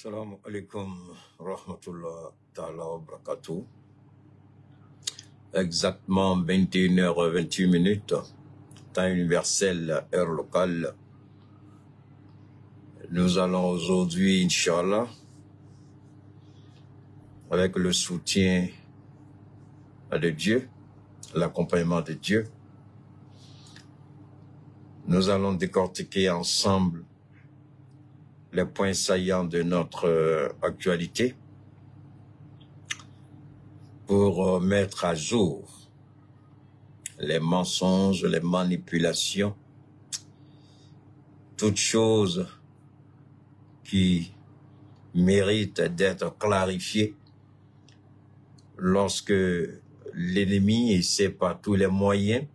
Assalamu alaikum rahmatullah ta'ala wa barakatuh. Exactement 21h28, temps universel, heure locale. Nous allons aujourd'hui, Inch'Allah, avec le soutien de Dieu, l'accompagnement de Dieu, nous allons décortiquer ensemble les points saillants de notre actualité pour mettre à jour les mensonges, les manipulations, toutes choses qui méritent d'être clarifiées lorsque l'ennemi essaie par tous les moyens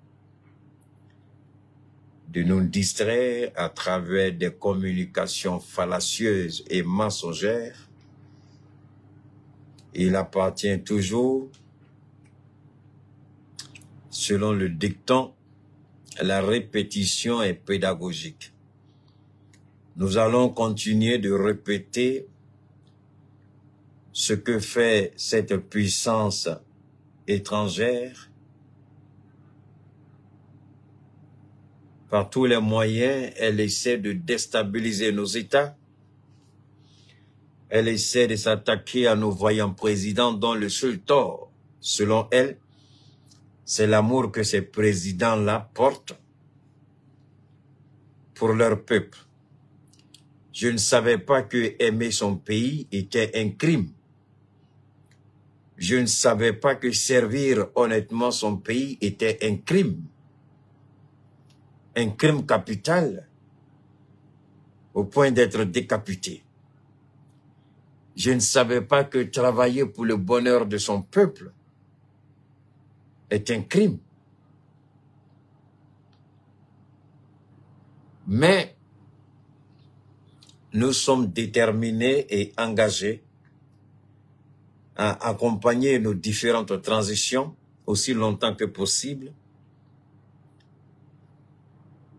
de nous distraire à travers des communications fallacieuses et mensongères. Il appartient toujours, selon le dicton, la répétition est pédagogique. Nous allons continuer de répéter ce que fait cette puissance étrangère. Par tous les moyens, elle essaie de déstabiliser nos États. Elle essaie de s'attaquer à nos voyants présidents dont le seul tort, selon elle, c'est l'amour que ces présidents-là portent pour leur peuple. Je ne savais pas que aimer son pays était un crime. Je ne savais pas que servir honnêtement son pays était un crime. Un crime capital au point d'être décapité. Je ne savais pas que travailler pour le bonheur de son peuple est un crime. Mais nous sommes déterminés et engagés à accompagner nos différentes transitions aussi longtemps que possible,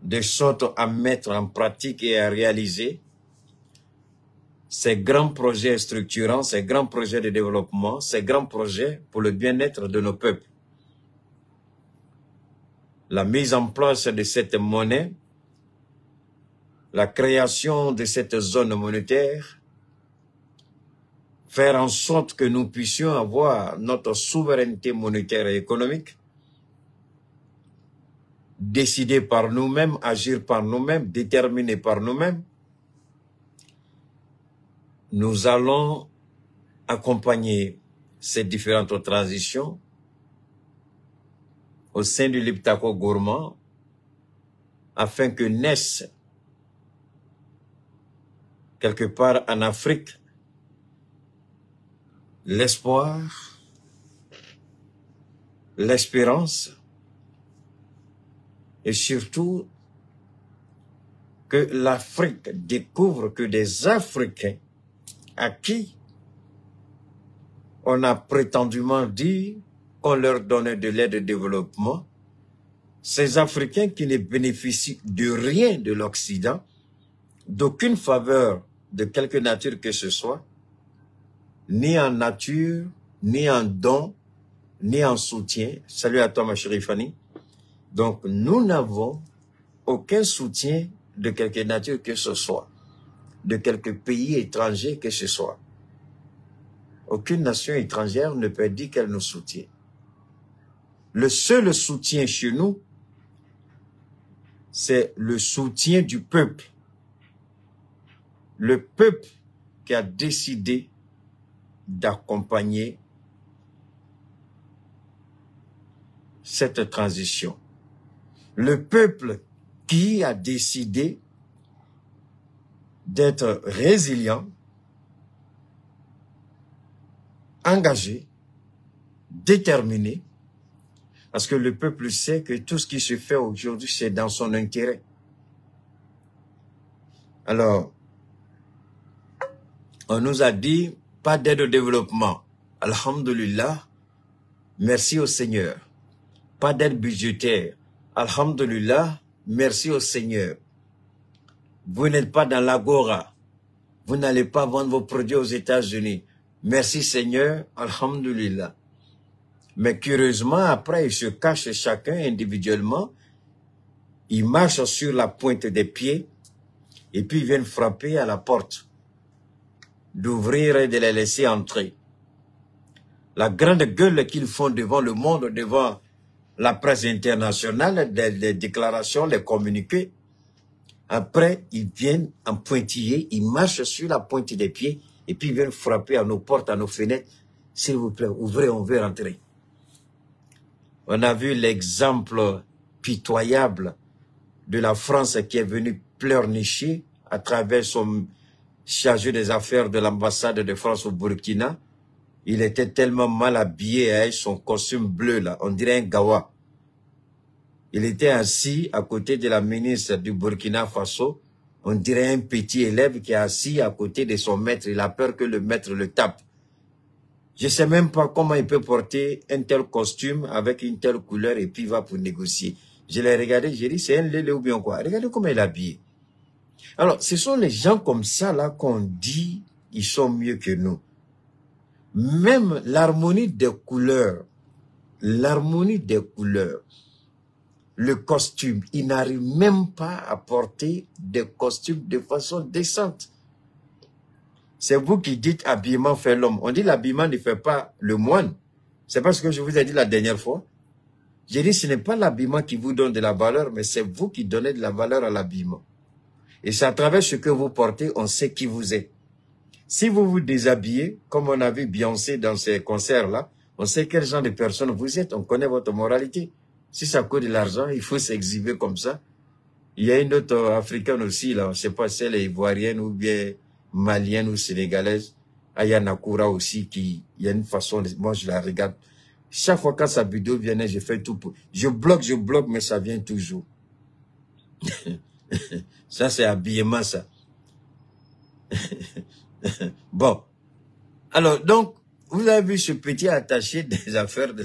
de sorte à mettre en pratique et à réaliser ces grands projets structurants, ces grands projets de développement, ces grands projets pour le bien-être de nos peuples. La mise en place de cette monnaie, la création de cette zone monétaire, faire en sorte que nous puissions avoir notre souveraineté monétaire et économique, décider par nous-mêmes, agir par nous-mêmes, déterminer par nous-mêmes. Nous allons accompagner ces différentes transitions au sein du Liptako gourmand afin que naisse quelque part en Afrique l'espoir, l'espérance et surtout que l'Afrique découvre que des Africains à qui on a prétendument dit qu'on leur donnait de l'aide de développement, ces Africains qui ne bénéficient de rien de l'Occident, d'aucune faveur de quelque nature que ce soit, ni en nature, ni en don, ni en soutien. Salut à toi ma chérie Fanny. Donc nous n'avons aucun soutien de quelque nature que ce soit, de quelque pays étranger que ce soit. Aucune nation étrangère ne peut dire qu'elle nous soutient. Le seul soutien chez nous, c'est le soutien du peuple. Le peuple qui a décidé d'accompagner cette transition. Le peuple qui a décidé d'être résilient, engagé, déterminé, parce que le peuple sait que tout ce qui se fait aujourd'hui, c'est dans son intérêt. Alors, on nous a dit, pas d'aide au développement. Alhamdulillah, merci au Seigneur. Pas d'aide budgétaire. Alhamdulillah, merci au Seigneur. Vous n'êtes pas dans l'agora. Vous n'allez pas vendre vos produits aux États-Unis. Merci Seigneur, alhamdulillah. Mais curieusement, après, ils se cachent chacun individuellement. Ils marchent sur la pointe des pieds et puis ils viennent frapper à la porte, d'ouvrir et de les laisser entrer. La grande gueule qu'ils font devant le monde, devant la presse internationale, les déclarations, les communiqués. Après, ils viennent en pointillé, ils marchent sur la pointe des pieds et puis ils viennent frapper à nos portes, à nos fenêtres. S'il vous plaît, ouvrez, on veut rentrer. On a vu l'exemple pitoyable de la France qui est venue pleurnicher à travers son chargé des affaires de l'ambassade de France au Burkina. Il était tellement mal habillé avec son costume bleu là, on dirait un gawa. Il était assis à côté de la ministre du Burkina Faso. On dirait un petit élève qui est assis à côté de son maître. Il a peur que le maître le tape. Je ne sais même pas comment il peut porter un tel costume avec une telle couleur et puis il va pour négocier. Je l'ai regardé, j'ai dit, c'est un lélé ou bien quoi. Regardez comment il est habillé. Alors, ce sont les gens comme ça là qu'on dit, ils sont mieux que nous. Même l'harmonie des couleurs, le costume, il n'arrive même pas à porter des costumes de façon décente. C'est vous qui dites habillement fait l'homme. On dit l'habillement ne fait pas le moine. C'est pas ce que je vous ai dit la dernière fois. J'ai dit ce n'est pas l'habillement qui vous donne de la valeur, mais c'est vous qui donnez de la valeur à l'habillement. Et c'est à travers ce que vous portez, on sait qui vous êtes. Si vous vous déshabillez, comme on a vu Beyoncé dans ces concerts-là, on sait quel genre de personne vous êtes, on connaît votre moralité. Si ça coûte de l'argent, il faut s'exhiber comme ça. Il y a une autre africaine aussi, là, je ne sais pas si elle est ivoirienne ou bien malienne ou sénégalaise. Aya Nakura aussi, il y a une façon, moi je la regarde. Chaque fois quand sa vidéo vient, je fais tout pour... Je bloque, mais ça vient toujours. Ça, c'est habillement, ça. Bon. Alors, donc, vous avez vu ce petit attaché des affaires de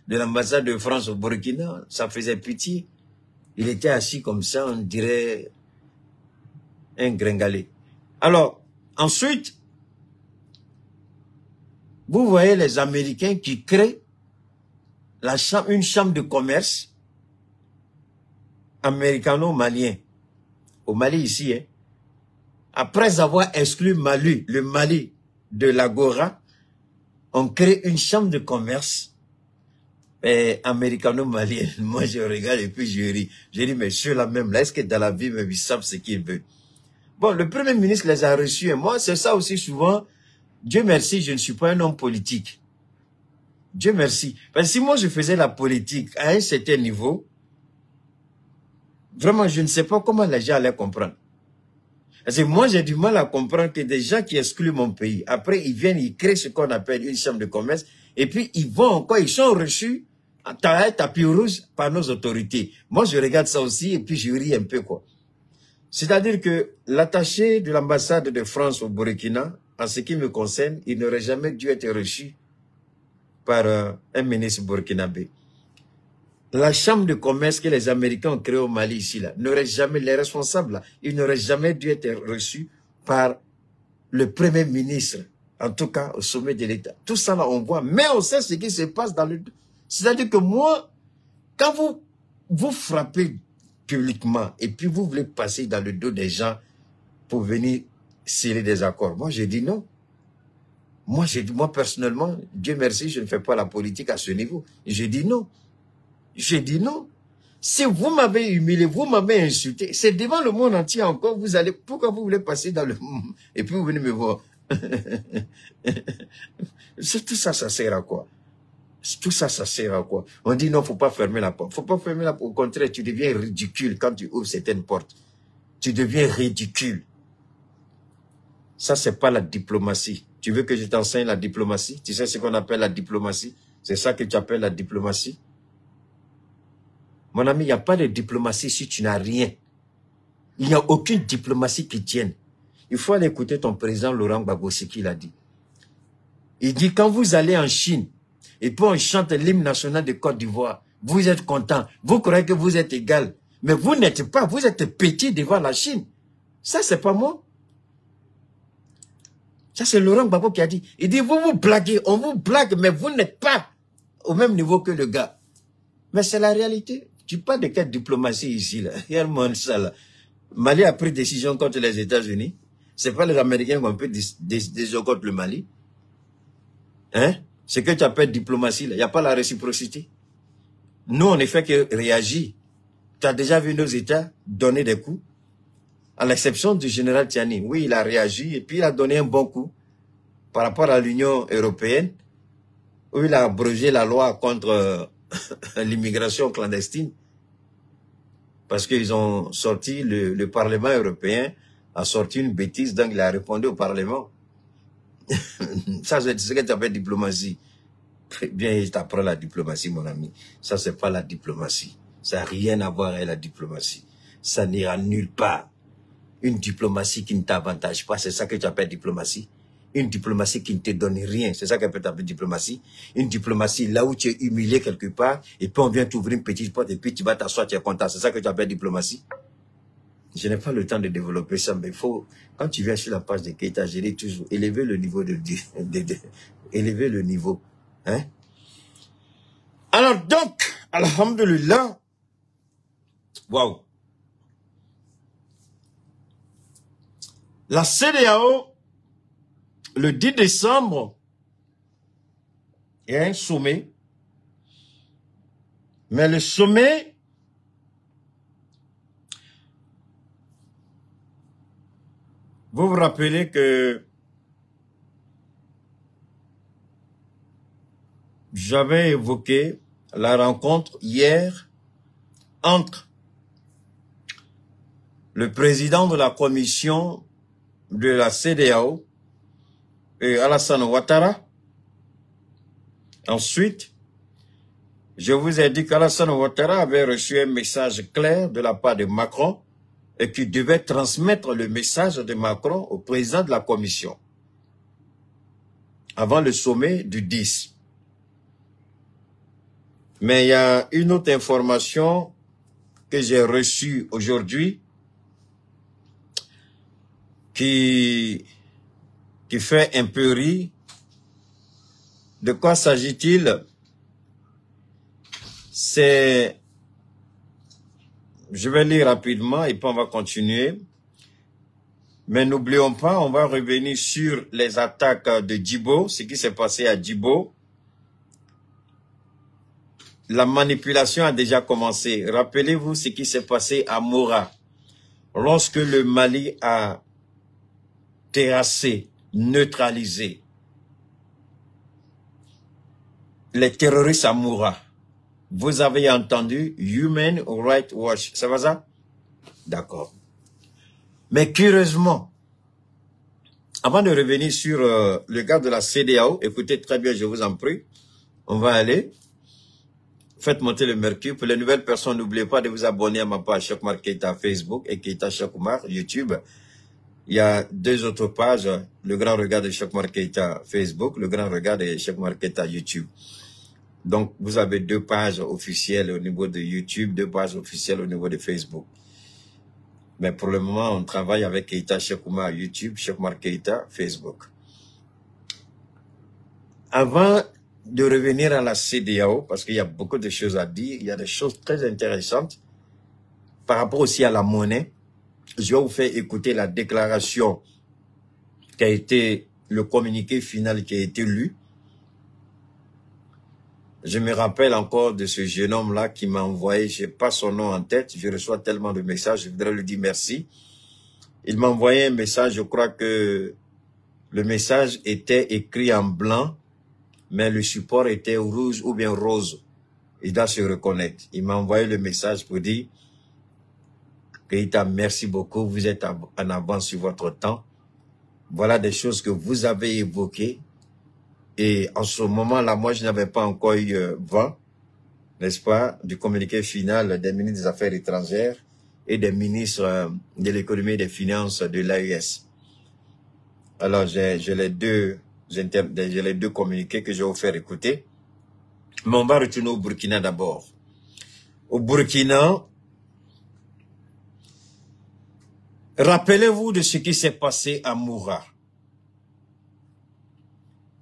l'ambassade de France au Burkina. Ça faisait pitié. Il était assis comme ça, on dirait un gringalet. Alors, ensuite, vous voyez les Américains qui créent une chambre de commerce américano-malien. Au Mali ici, hein. Après avoir exclu le Mali de l'Agora, on crée une chambre de commerce américano-malienne. Moi, je regarde et puis je ris. Je dis, mais ceux-là même, là, est-ce que dans la vie, même, ils savent ce qu'ils veulent? Bon, le Premier ministre les a reçus. Et moi, c'est ça aussi souvent. Dieu merci, je ne suis pas un homme politique. Dieu merci. Parce que si moi, je faisais la politique à un certain niveau, vraiment, je ne sais pas comment les gens allaient comprendre. Parce que moi, j'ai du mal à comprendre que des gens qui excluent mon pays, après, ils viennent, ils créent ce qu'on appelle une chambre de commerce, et puis ils vont encore, ils sont reçus à tapis rouge par nos autorités. Moi, je regarde ça aussi, et puis je ris un peu, quoi. C'est-à-dire que l'attaché de l'ambassade de France au Burkina, en ce qui me concerne, il n'aurait jamais dû être reçu par un ministre burkinabé. La chambre de commerce que les Américains ont créée au Mali ici, là, n'aurait jamais, les responsables, là, ils n'auraient jamais dû être reçus par le Premier ministre, en tout cas au sommet de l'État. Tout ça, là, on voit, mais on sait ce qui se passe dans le... C'est-à-dire que moi, quand vous frappez publiquement et puis vous voulez passer dans le dos des gens pour venir sceller des accords, moi, j'ai dit non. Moi, personnellement, Dieu merci, je ne fais pas la politique à ce niveau. J'ai dit non. J'ai dit non. Si vous m'avez humilié, vous m'avez insulté, c'est devant le monde entier encore, vous allez, pourquoi vous voulez passer dans le monde et puis vous venez me voir? Tout ça, ça sert à quoi? Tout ça, ça sert à quoi? On dit non, faut pas fermer la porte. Faut pas fermer la porte. Au contraire, tu deviens ridicule quand tu ouvres certaines portes. Tu deviens ridicule. Ça, c'est pas la diplomatie. Tu veux que je t'enseigne la diplomatie? Tu sais ce qu'on appelle la diplomatie? C'est ça que tu appelles la diplomatie? Mon ami, il n'y a pas de diplomatie si tu n'as rien. Il n'y a aucune diplomatie qui tienne. Il faut aller écouter ton président Laurent Gbagbo, ce qu'il a dit. Il dit, quand vous allez en Chine, et puis on chante l'hymne national de Côte d'Ivoire, vous êtes content, vous croyez que vous êtes égal, mais vous n'êtes pas, vous êtes petit devant la Chine. Ça, c'est pas moi. Ça, c'est Laurent Gbagbo qui a dit. Il dit, vous vous blaguez, on vous blague, mais vous n'êtes pas au même niveau que le gars. Mais c'est la réalité. Tu parles de quelle diplomatie ici, là? Il y a le monde, ça, là. Mali a pris décision contre les États-Unis. C'est pas les Américains qui ont pris décision contre le Mali. Hein? C'est que tu appelles diplomatie, là. Il n'y a pas la réciprocité. Nous, on ne fait que réagir. Tu as déjà vu nos États donner des coups. À l'exception du général Tiani. Oui, il a réagi et puis il a donné un bon coup par rapport à l'Union européenne où il a abrogé la loi contre l'immigration clandestine parce qu'ils ont sorti, le Parlement européen a sorti une bêtise, donc il a répondu au Parlement. Ça, c'est ce que tu appelles diplomatie. Bien, je t'apprends la diplomatie, mon ami. Ça, c'est pas la diplomatie. Ça n'a rien à voir avec la diplomatie. Ça n'ira nulle part. Une diplomatie qui ne t'avantage pas, c'est ça que tu appelles diplomatie. Une diplomatie qui ne te donne rien, c'est ça qu'on peut appeler diplomatie. Une diplomatie là où tu es humilié quelque part, et puis on vient t'ouvrir une petite porte, et puis tu vas t'asseoir, tu es content. C'est ça que tu appelles diplomatie. Je n'ai pas le temps de développer ça, mais il faut, quand tu viens sur la page de Keita, je dis toujours, élever le niveau élever le niveau. Hein? Alors donc, alhamdulillah, waouh. La CEDEAO, le 10 décembre, il y a un sommet. Mais le sommet, vous vous rappelez que j'avais évoqué la rencontre hier entre le président de la commission de la CEDEAO et Alassane Ouattara. Ensuite, je vous ai dit qu'Alassane Ouattara avait reçu un message clair de la part de Macron et qu'il devait transmettre le message de Macron au président de la commission avant le sommet du 10. Mais il y a une autre information que j'ai reçue aujourd'hui qui fait un peu rire. De quoi s'agit-il? C'est, je vais lire rapidement et puis on va continuer. Mais n'oublions pas, on va revenir sur les attaques de Djibo, ce qui s'est passé à Djibo. La manipulation a déjà commencé. Rappelez-vous ce qui s'est passé à Moura. Lorsque le Mali a terrassé, neutralisé les terroristes à Moura. Vous avez entendu Human Rights Watch. Ça va ça? D'accord. Mais curieusement, avant de revenir sur le gars de la CEDEAO, écoutez très bien, je vous en prie, on va aller. Faites monter le mercure. Pour les nouvelles personnes, n'oubliez pas de vous abonner à ma page Cheikh Oumar Keita Facebook et Keita Cheikh Oumar YouTube. Il y a deux autres pages, le grand regard de Cheikh Oumar Keita Facebook, le grand regard de Cheikh Oumar Keita YouTube. Donc, vous avez deux pages officielles au niveau de YouTube, deux pages officielles au niveau de Facebook. Mais pour le moment, on travaille avec Keita Cheikh Oumar YouTube, Cheikh Oumar Keita Facebook. Avant de revenir à la CEDEAO, parce qu'il y a beaucoup de choses à dire, il y a des choses très intéressantes par rapport aussi à la monnaie. Je vais vous faire écouter la déclaration qui a été, le communiqué final qui a été lu. Je me rappelle encore de ce jeune homme-là qui m'a envoyé, je n'ai pas son nom en tête, je reçois tellement de messages, je voudrais lui dire merci. Il m'a envoyé un message, je crois que le message était écrit en blanc, mais le support était rouge ou bien rose. Il doit se reconnaître. Il m'a envoyé le message pour dire Keita, merci beaucoup, vous êtes en avance sur votre temps. Voilà des choses que vous avez évoquées. Et en ce moment-là, moi, je n'avais pas encore eu vent, n'est-ce pas, du communiqué final des ministres des Affaires étrangères et des ministres de l'économie et des finances de l'AES. Alors, j'ai les deux communiqués que je vais vous faire écouter. Mais on va retourner au Burkina d'abord. Au Burkina, rappelez-vous de ce qui s'est passé à Moura.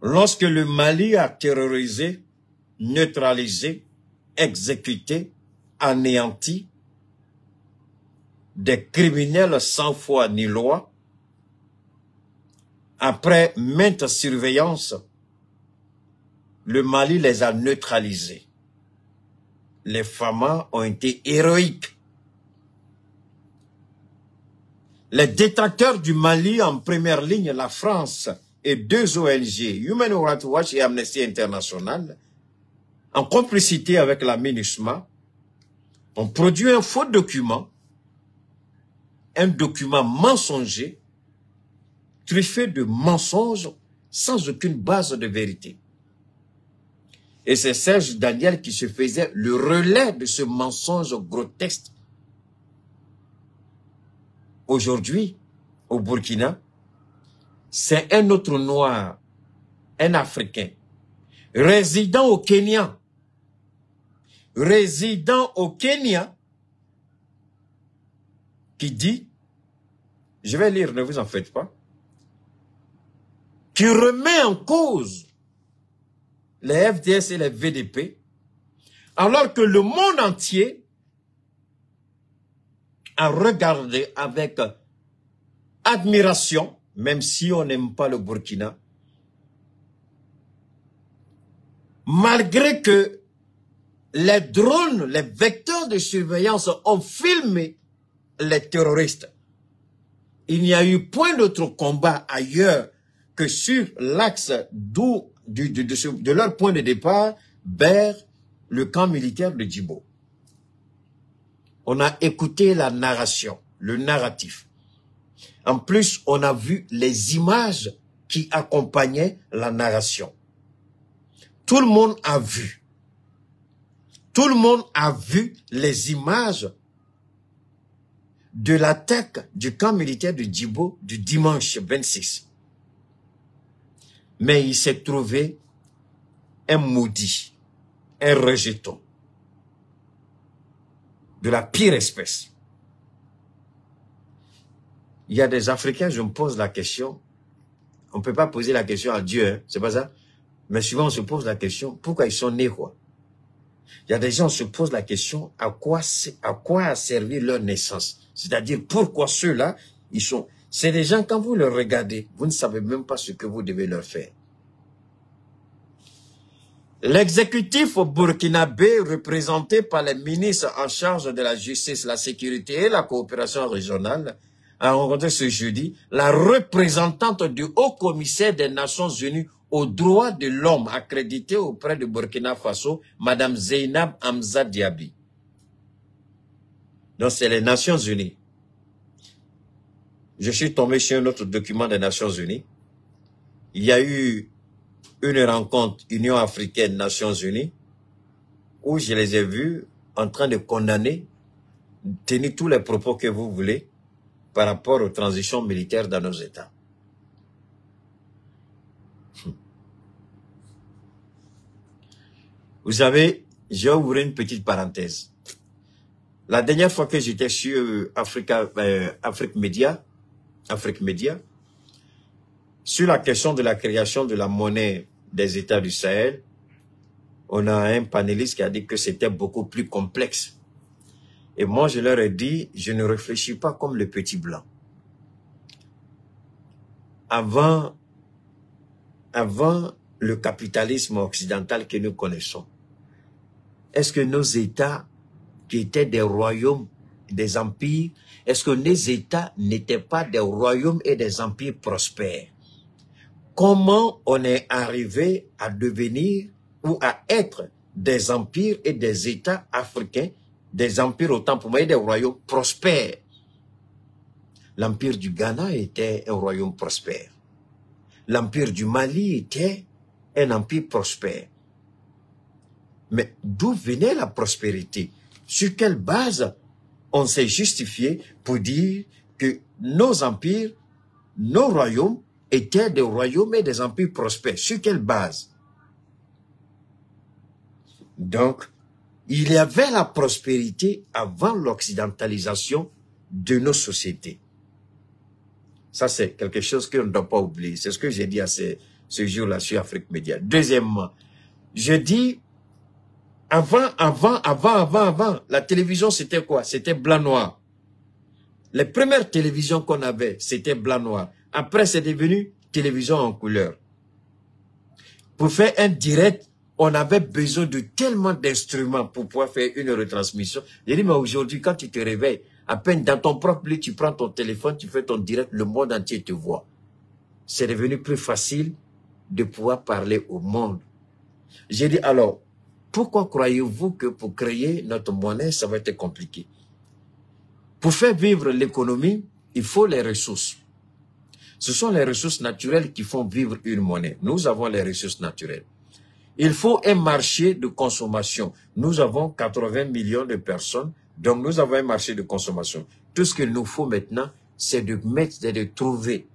lorsque le Mali a terrorisé, neutralisé, exécuté, anéanti des criminels sans foi ni loi, après maintes surveillances, le Mali les a neutralisés. Les FAMA ont été héroïques. Les détracteurs du Mali en première ligne, la France et 2 ONG, Human Rights Watch et Amnesty International, en complicité avec la MINUSMA, ont produit un faux document, un document mensonger, truffé de mensonges sans aucune base de vérité. Et c'est Serge Daniel qui se faisait le relais de ce mensonge grotesque. Aujourd'hui, au Burkina, c'est un autre noir, un Africain, résident au Kenya, qui dit, je vais lire, ne vous en faites pas, qui remet en cause les FDS et les VDP, alors que le monde entier a regardé avec admiration, même si on n'aime pas le Burkina, malgré que les drones, les vecteurs de surveillance ont filmé les terroristes. Il n'y a eu point d'autre combat ailleurs que sur l'axe de leur point de départ vers le camp militaire de Djibo. On a écouté la narration, le narratif. En plus, on a vu les images qui accompagnaient la narration. Tout le monde a vu. Tout le monde a vu les images de l'attaque du camp militaire de Djibo du dimanche 26. Mais il s'est trouvé un maudit, un rejeton de la pire espèce. Il y a des Africains, je me pose la question, on ne peut pas poser la question à Dieu, hein, c'est pas ça, mais souvent on se pose la question, pourquoi ils sont nés quoi? Il y a des gens qui se posent la question, à quoi a servi leur naissance? C'est-à-dire, pourquoi ceux-là, ils sont... C'est des gens, quand vous les regardez, vous ne savez même pas ce que vous devez leur faire. L'exécutif burkinabé, représenté par les ministres en charge de la justice, la sécurité et la coopération régionale, a rencontré ce jeudi la représentante du haut-commissaire des Nations Unies aux droits de l'homme accrédité auprès de Burkina Faso, Madame Zeynab Hamza Diaby. Donc c'est les Nations Unies. Je suis tombé sur un autre document des Nations Unies. Il y a eu une rencontre Union africaine Nations Unies où je les ai vus en train de condamner, tenir tous les propos que vous voulez par rapport aux transitions militaires dans nos États. Vous savez, je vais ouvrir une petite parenthèse. La dernière fois que j'étais sur Afrique Média, sur la question de la création de la monnaie des États du Sahel, on a un panéliste qui a dit que c'était beaucoup plus complexe. Et moi, je leur ai dit, je ne réfléchis pas comme le petit blanc. Avant le capitalisme occidental que nous connaissons, est-ce que nos États qui étaient des royaumes, des empires, est-ce que nos États n'étaient pas des royaumes et des empires prospères? Comment on est arrivé à devenir ou à être des empires et des États africains, des empires autant pour moi, des royaumes prospères? L'empire du Ghana était un royaume prospère. L'empire du Mali était un empire prospère. Mais d'où venait la prospérité? Sur quelle base on s'est justifié pour dire que nos empires, nos royaumes étaient des royaumes et des empires prospères? Sur quelle base? Donc, il y avait la prospérité avant l'occidentalisation de nos sociétés. Ça, c'est quelque chose qu'on ne doit pas oublier. C'est ce que j'ai dit à ce jour-là sur Afrique Média. Deuxièmement, je dis, avant, la télévision, c'était quoi? C'était blanc-noir. Les premières télévisions qu'on avait, c'était blanc-noir. Après, c'est devenu télévision en couleur. Pour faire un direct, on avait besoin de tellement d'instruments pour pouvoir faire une retransmission. J'ai dit, mais aujourd'hui, quand tu te réveilles, à peine dans ton propre lit, tu prends ton téléphone, tu fais ton direct, le monde entier te voit. C'est devenu plus facile de pouvoir parler au monde. J'ai dit, alors, pourquoi croyez-vous que pour créer notre monnaie, ça va être compliqué? Pour faire vivre l'économie, il faut les ressources. Ce sont les ressources naturelles qui font vivre une monnaie. Nous avons les ressources naturelles. Il faut un marché de consommation. Nous avons 80 millions de personnes, donc nous avons un marché de consommation. Tout ce qu'il nous faut maintenant, c'est de trouver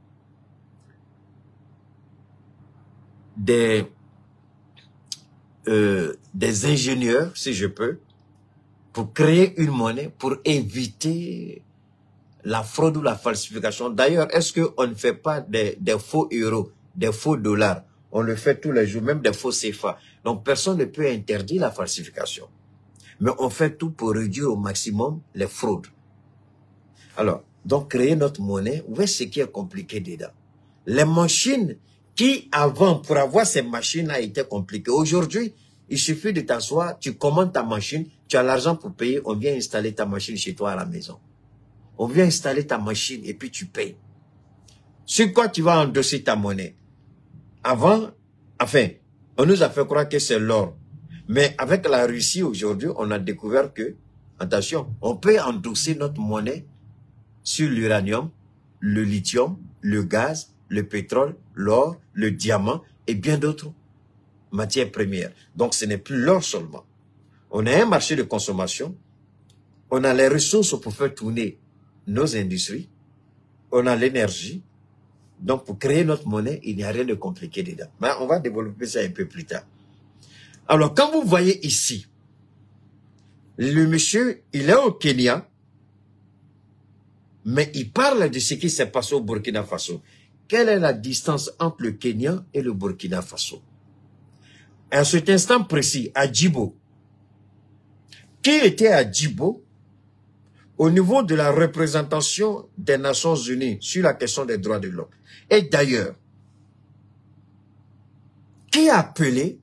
des ingénieurs, si je peux, pour créer une monnaie, pour éviter la fraude ou la falsification. D'ailleurs, est-ce qu'on ne fait pas des faux euros, des faux dollars? On le fait tous les jours, même des faux CFA. Donc, personne ne peut interdire la falsification. Mais on fait tout pour réduire au maximum les fraudes. Alors, donc, créer notre monnaie, où est-ce qui est compliqué dedans? Les machines qui, avant, pour avoir ces machines-là, étaient compliquées. Aujourd'hui, il suffit de t'asseoir, tu commandes ta machine, tu as l'argent pour payer, on vient installer ta machine chez toi à la maison. On vient installer ta machine et puis tu payes. Sur quoi tu vas endosser ta monnaie? Avant, enfin, on nous a fait croire que c'est l'or. Mais avec la Russie aujourd'hui, on a découvert que, attention, on peut endosser notre monnaie sur l'uranium, le lithium, le gaz, le pétrole, l'or, le diamant et bien d'autres matières premières. Donc ce n'est plus l'or seulement. On a un marché de consommation, on a les ressources pour faire tourner nos industries, on a l'énergie. Donc pour créer notre monnaie, il n'y a rien de compliqué dedans. Mais on va développer ça un peu plus tard. Alors quand vous voyez ici, le monsieur, il est au Kenya, mais il parle de ce qui s'est passé au Burkina Faso. Quelle est la distance entre le Kenya et le Burkina Faso? À cet instant précis, à Djibo, qui était à Djibo au niveau de la représentation des Nations Unies sur la question des droits de l'homme? Et d'ailleurs, qui a appelé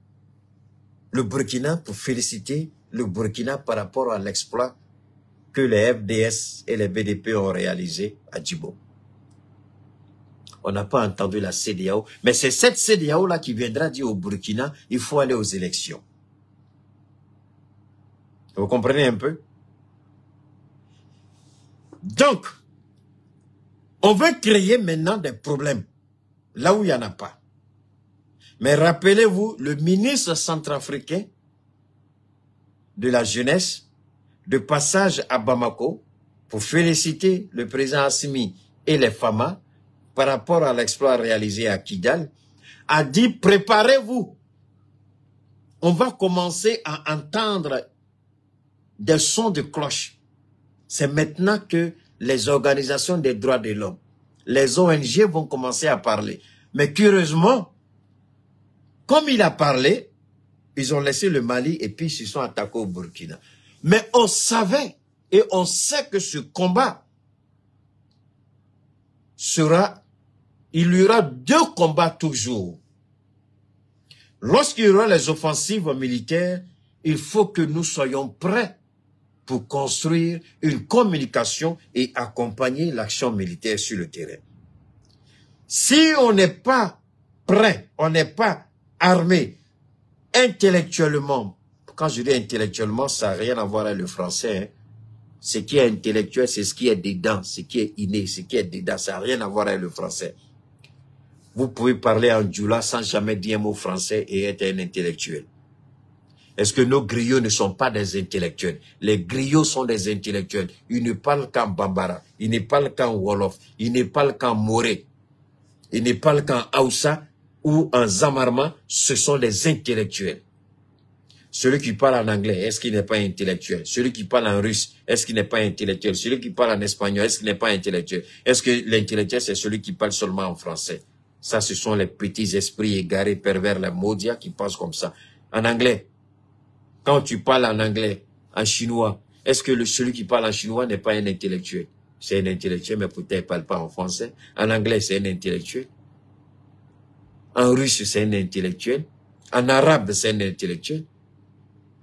le Burkina pour féliciter le Burkina par rapport à l'exploit que les FDS et les BDP ont réalisé à Djibo? On n'a pas entendu la CEDEAO, mais c'est cette CEDEAO-là qui viendra dire au Burkina, il faut aller aux élections. Vous comprenez un peu? Donc, on veut créer maintenant des problèmes, là où il n'y en a pas. Mais rappelez-vous, le ministre centrafricain de la jeunesse, de passage à Bamako, pour féliciter le président Assimi et les FAMA, par rapport à l'exploit réalisé à Kidal, a dit, préparez-vous. On va commencer à entendre des sons de cloche. C'est maintenant que les organisations des droits de l'homme, les ONG vont commencer à parler. Mais curieusement, comme il a parlé, ils ont laissé le Mali et puis ils se sont attaqués au Burkina. Mais on savait et on sait que ce combat sera... Il y aura deux combats toujours. Lorsqu'il y aura les offensives militaires, il faut que nous soyons prêts pour construire une communication et accompagner l'action militaire sur le terrain. Si on n'est pas prêt, on n'est pas armé intellectuellement, quand je dis intellectuellement, ça n'a rien à voir avec le français, hein. Ce qui est intellectuel, c'est ce qui est dedans, ce qui est inné, ce qui est dedans, ça n'a rien à voir avec le français. Vous pouvez parler en djoula sans jamais dire un mot français et être un intellectuel. Est-ce que nos griots ne sont pas des intellectuels? Les griots sont des intellectuels. Ils ne parlent qu'en bambara, ils ne parlent qu'en wolof, ils ne parlent qu'en moré, ils ne parlent qu'en haoussa ou en zamarma. Ce sont des intellectuels. Celui qui parle en anglais, est-ce qu'il n'est pas intellectuel? Celui qui parle en russe, est-ce qu'il n'est pas intellectuel? Celui qui parle en espagnol, est-ce qu'il n'est pas intellectuel? Est-ce que l'intellectuel, c'est celui qui parle seulement en français? Ça, ce sont les petits esprits égarés, pervers, les maudits qui pensent comme ça. En anglais, quand tu parles en anglais, en chinois, est-ce que celui qui parle en chinois n'est pas un intellectuel? C'est un intellectuel, mais peut-être il ne parle pas en français. En anglais, c'est un intellectuel. En russe, c'est un intellectuel. En arabe, c'est un intellectuel.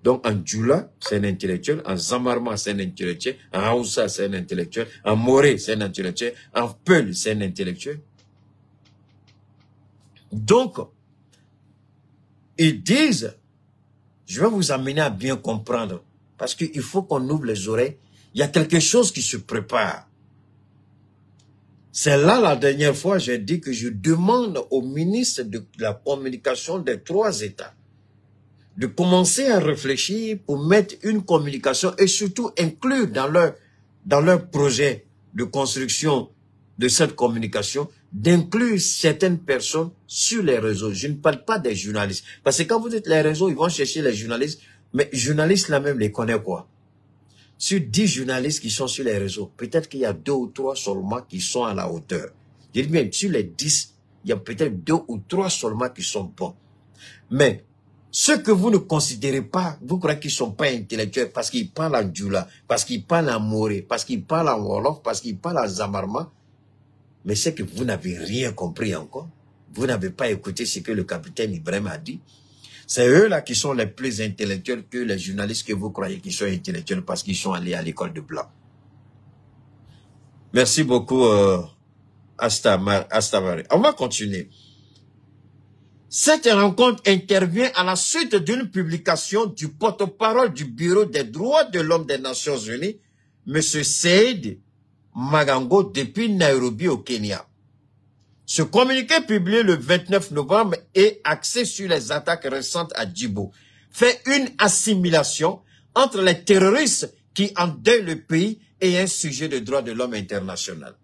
Donc, en djoula, c'est un intellectuel. En zamarma, c'est un intellectuel. En haoussa, c'est un intellectuel. En moré, c'est un intellectuel. En peul, c'est un intellectuel. Donc, ils disent, je vais vous amener à bien comprendre, parce qu'il faut qu'on ouvre les oreilles. Il y a quelque chose qui se prépare. C'est là, la dernière fois, j'ai dit que je demande au ministre de la communication des 3 États de commencer à réfléchir pour mettre une communication et surtout inclure dans leur projet de construction de cette communication, d'inclure certaines personnes sur les réseaux. Je ne parle pas des journalistes. Parce que quand vous dites les réseaux, ils vont chercher les journalistes. Mais journalistes là-même les connaissent quoi? Sur 10 journalistes qui sont sur les réseaux, peut-être qu'il y a 2 ou 3 seulement qui sont à la hauteur. Je dis bien, sur les 10, il y a peut-être 2 ou 3 seulement qui sont bons. Mais ceux que vous ne considérez pas, vous croyez qu'ils ne sont pas intellectuels parce qu'ils parlent en djoula, parce qu'ils parlent en moré, parce qu'ils parlent en wolof, parce qu'ils parlent en zamarma. Mais c'est que vous n'avez rien compris encore. Vous n'avez pas écouté ce que le capitaine Ibrahim a dit. C'est eux-là qui sont les plus intellectuels que les journalistes que vous croyez qui sont intellectuels parce qu'ils sont allés à l'école de blanc. Merci beaucoup, Astavari. On va continuer. Cette rencontre intervient à la suite d'une publication du porte-parole du Bureau des droits de l'homme des Nations Unies, M. Saïd Magango, depuis Nairobi au Kenya. Ce communiqué publié le 29 novembre est axé sur les attaques récentes à Djibo, fait une assimilation entre les terroristes qui endeuillent le pays et un sujet de droits de l'homme international.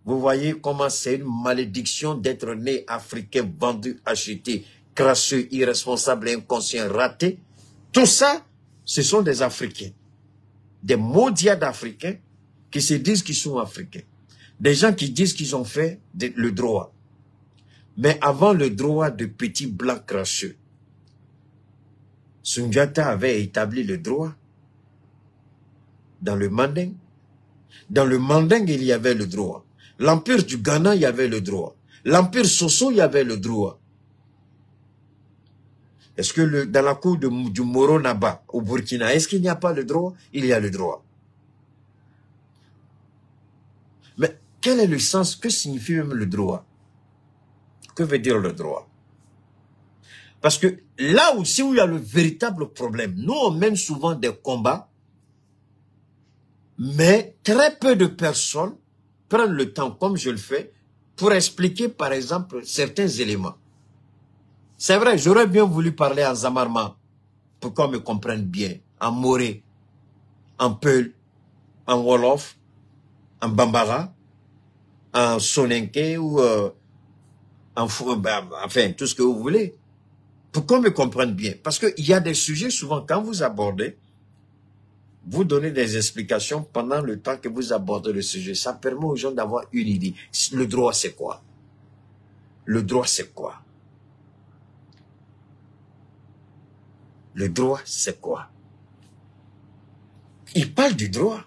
Vous voyez comment c'est une malédiction d'être né africain, vendu, acheté, crasseux, irresponsable, inconscient, raté. Tout ça, ce sont des Africains. Des maudits d'Africains qui se disent qu'ils sont Africains. Des gens qui disent qu'ils ont fait le droit. Mais avant le droit de petits blancs crasseux, Sundiata avait établi le droit dans le Manding. Dans le Manding, il y avait le droit. L'empire du Ghana, il y avait le droit. L'empire Soso, il y avait le droit. Est-ce que dans la cour du Moro Naba, au Burkina, est-ce qu'il n'y a pas le droit? Il y a le droit. Mais quel est le sens? Que signifie même le droit? Que veut dire le droit? Parce que là aussi où il y a le véritable problème, nous on mène souvent des combats, mais très peu de personnes prennent le temps, comme je le fais, pour expliquer par exemple certains éléments. C'est vrai, j'aurais bien voulu parler en zamarma, pour qu'on me comprenne bien, en moré, en peul, en wolof, en bambara, en sonenke ou enfin tout ce que vous voulez, pour qu'on me comprenne bien. Parce qu'il y a des sujets, souvent quand vous abordez, vous donnez des explications pendant le temps que vous abordez le sujet. Ça permet aux gens d'avoir une idée. Le droit, c'est quoi? Le droit, c'est quoi? Le droit, c'est quoi? Il parle du droit.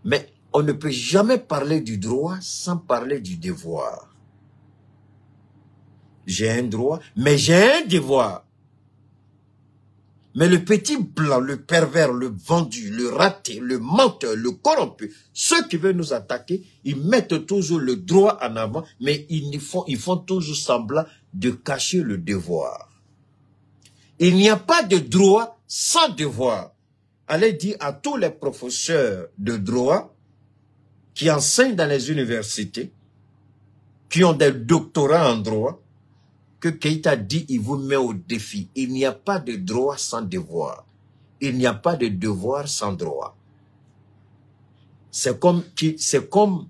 Mais on ne peut jamais parler du droit sans parler du devoir. J'ai un droit, mais j'ai un devoir. Mais le petit blanc, le pervers, le vendu, le raté, le menteur, le corrompu, ceux qui veulent nous attaquer, ils mettent toujours le droit en avant, mais ils font toujours semblant de cacher le devoir. Il n'y a pas de droit sans devoir. Allez dire à tous les professeurs de droit qui enseignent dans les universités, qui ont des doctorats en droit, que Keïta dit, il vous met au défi. Il n'y a pas de droit sans devoir. Il n'y a pas de devoir sans droit. C'est comme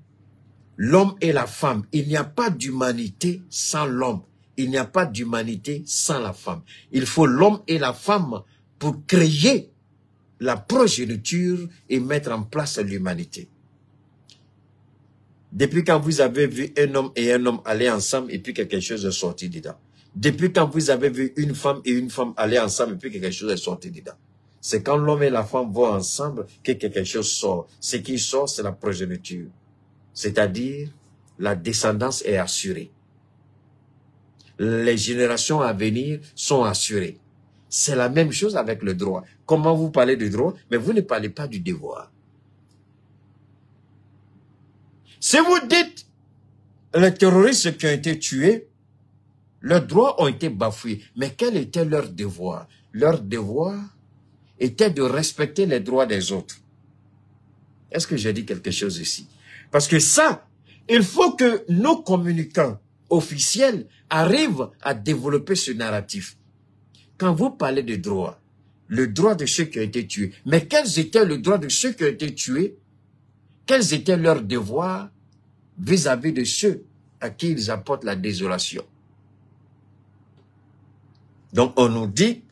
l'homme et la femme. Il n'y a pas d'humanité sans l'homme. Il n'y a pas d'humanité sans la femme. Il faut l'homme et la femme pour créer la progéniture et mettre en place l'humanité. Depuis quand vous avez vu un homme et un homme aller ensemble et puis quelque chose est sorti dedans? Depuis quand vous avez vu une femme et une femme aller ensemble et puis quelque chose est sorti dedans? C'est quand l'homme et la femme vont ensemble que quelque chose sort. Ce qui sort, c'est la progéniture. C'est-à-dire, la descendance est assurée. Les générations à venir sont assurées. C'est la même chose avec le droit. Comment vous parlez du droit, mais vous ne parlez pas du devoir. Si vous dites, les terroristes qui ont été tués, leurs droits ont été bafoués. Mais quel était leur devoir? Leur devoir était de respecter les droits des autres. Est-ce que j'ai dit quelque chose ici? Parce que ça, il faut que nos communicants officiels arrivent à développer ce narratif. Quand vous parlez de droits, le droit de ceux qui ont été tués, mais quels étaient les droits de ceux qui ont été tués? Quels étaient leurs devoirs vis-à-vis de ceux à qui ils apportent la désolation? Donc on nous dit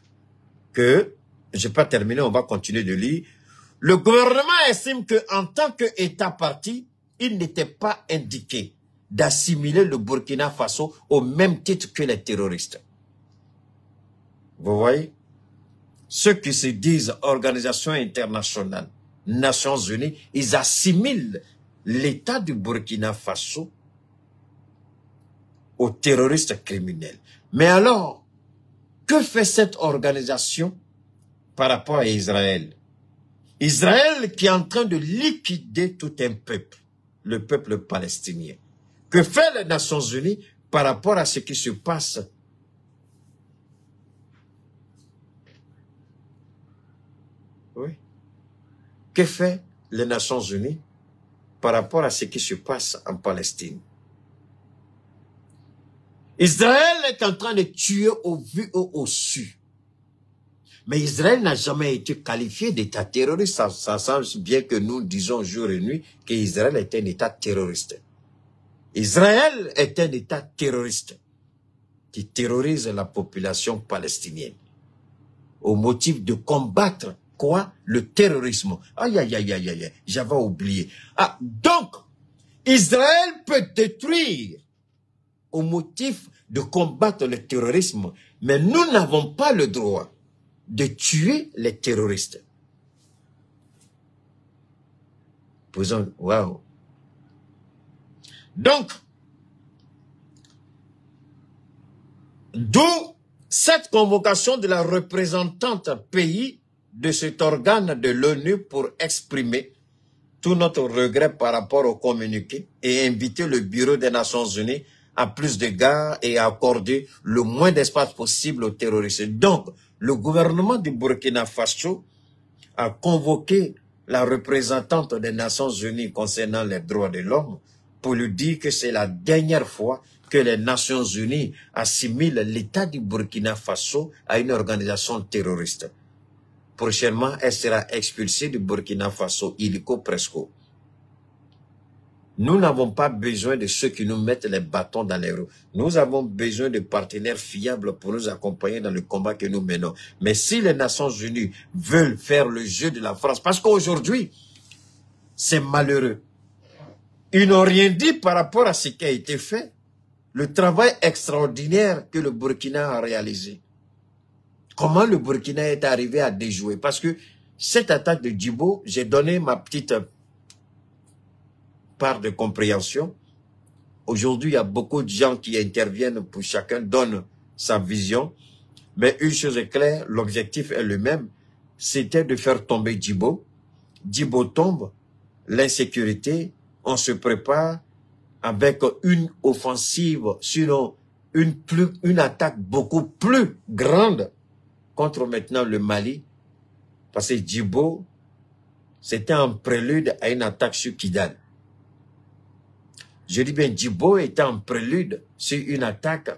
que, je n'ai pas terminé, on va continuer de lire. Le gouvernement estime qu'en tant qu'État parti, il n'était pas indiqué d'assimiler le Burkina Faso au même titre que les terroristes. Vous voyez? Ceux qui se disent Organisation internationale, Nations Unies, ils assimilent l'État du Burkina Faso aux terroristes criminels. Mais alors, que fait cette organisation par rapport à Israël? Israël qui est en train de liquider tout un peuple, le peuple palestinien. Que fait les Nations Unies par rapport à ce qui se passe? Oui. Que fait les Nations Unies par rapport à ce qui se passe en Palestine? Israël est en train de tuer au vu et au su. Mais Israël n'a jamais été qualifié d'État terroriste. Ça semble bien que nous disons jour et nuit qu'Israël est un État terroriste. Israël est un État terroriste qui terrorise la population palestinienne au motif de combattre quoi? Le terrorisme. Aïe, aïe, aïe, aïe, aïe, j'avais oublié. Ah, donc, Israël peut détruire au motif de combattre le terrorisme, mais nous n'avons pas le droit de tuer les terroristes. Posons, waouh. Donc, d'où cette convocation de la représentante pays de cet organe de l'ONU pour exprimer tout notre regret par rapport au communiqué et inviter le Bureau des Nations Unies à plus d'égards et à accorder le moins d'espace possible aux terroristes. Donc, le gouvernement du Burkina Faso a convoqué la représentante des Nations Unies concernant les droits de l'homme pour lui dire que c'est la dernière fois que les Nations Unies assimilent l'État du Burkina Faso à une organisation terroriste. Prochainement, elle sera expulsée du Burkina Faso, illico presto. Nous n'avons pas besoin de ceux qui nous mettent les bâtons dans les roues. Nous avons besoin de partenaires fiables pour nous accompagner dans le combat que nous menons. Mais si les Nations Unies veulent faire le jeu de la France, parce qu'aujourd'hui, c'est malheureux. Ils n'ont rien dit par rapport à ce qui a été fait. Le travail extraordinaire que le Burkina a réalisé. Comment le Burkina est arrivé à déjouer? Parce que cette attaque de Djibo, j'ai donné ma petite part de compréhension. Aujourd'hui, il y a beaucoup de gens qui interviennent pour chacun donne sa vision. Mais une chose est claire, l'objectif est le même. C'était de faire tomber Djibo. Djibo tombe, l'insécurité, on se prépare avec une offensive, sinon une attaque beaucoup plus grande contre maintenant le Mali. Parce que Djibo, c'était un prélude à une attaque sur Kidal. Je dis bien, Djibo était en prélude sur une attaque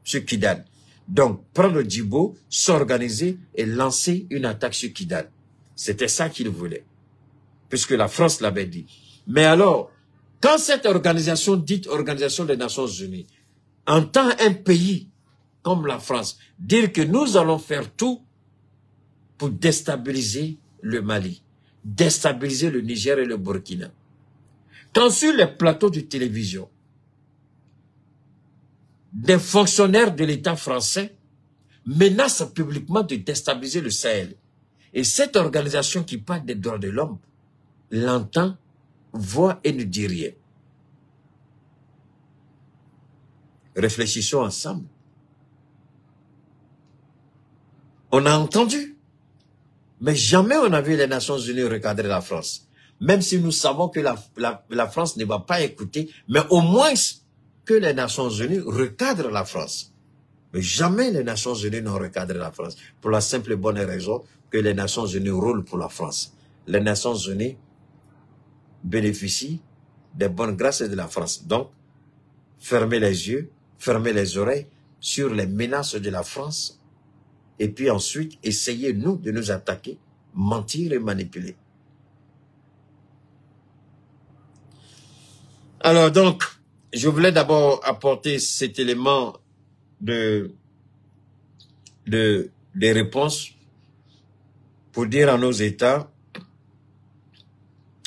sur Kidal. Donc, prendre Djibo, s'organiser et lancer une attaque sur Kidal. C'était ça qu'il voulait. Puisque la France l'avait dit. Mais alors, quand cette organisation, dite Organisation des Nations Unies, entend un pays comme la France dire que nous allons faire tout pour déstabiliser le Mali, déstabiliser le Niger et le Burkina. Quand sur les plateaux de télévision, des fonctionnaires de l'État français menacent publiquement de déstabiliser le Sahel, et cette organisation qui parle des droits de l'homme l'entend, voit et ne dit rien. Réfléchissons ensemble. On a entendu, mais jamais on a vu les Nations Unies recadrer la France. Même si nous savons que la France ne va pas écouter, mais au moins que les Nations Unies recadrent la France. Mais jamais les Nations Unies n'ont recadré la France, pour la simple et bonne raison que les Nations Unies roulent pour la France. Les Nations Unies bénéficient des bonnes grâces de la France. Donc, fermez les yeux, fermez les oreilles sur les menaces de la France, et puis ensuite, essayez, nous, de nous attaquer, mentir et manipuler. Alors donc, je voulais d'abord apporter cet élément des réponses pour dire à nos États,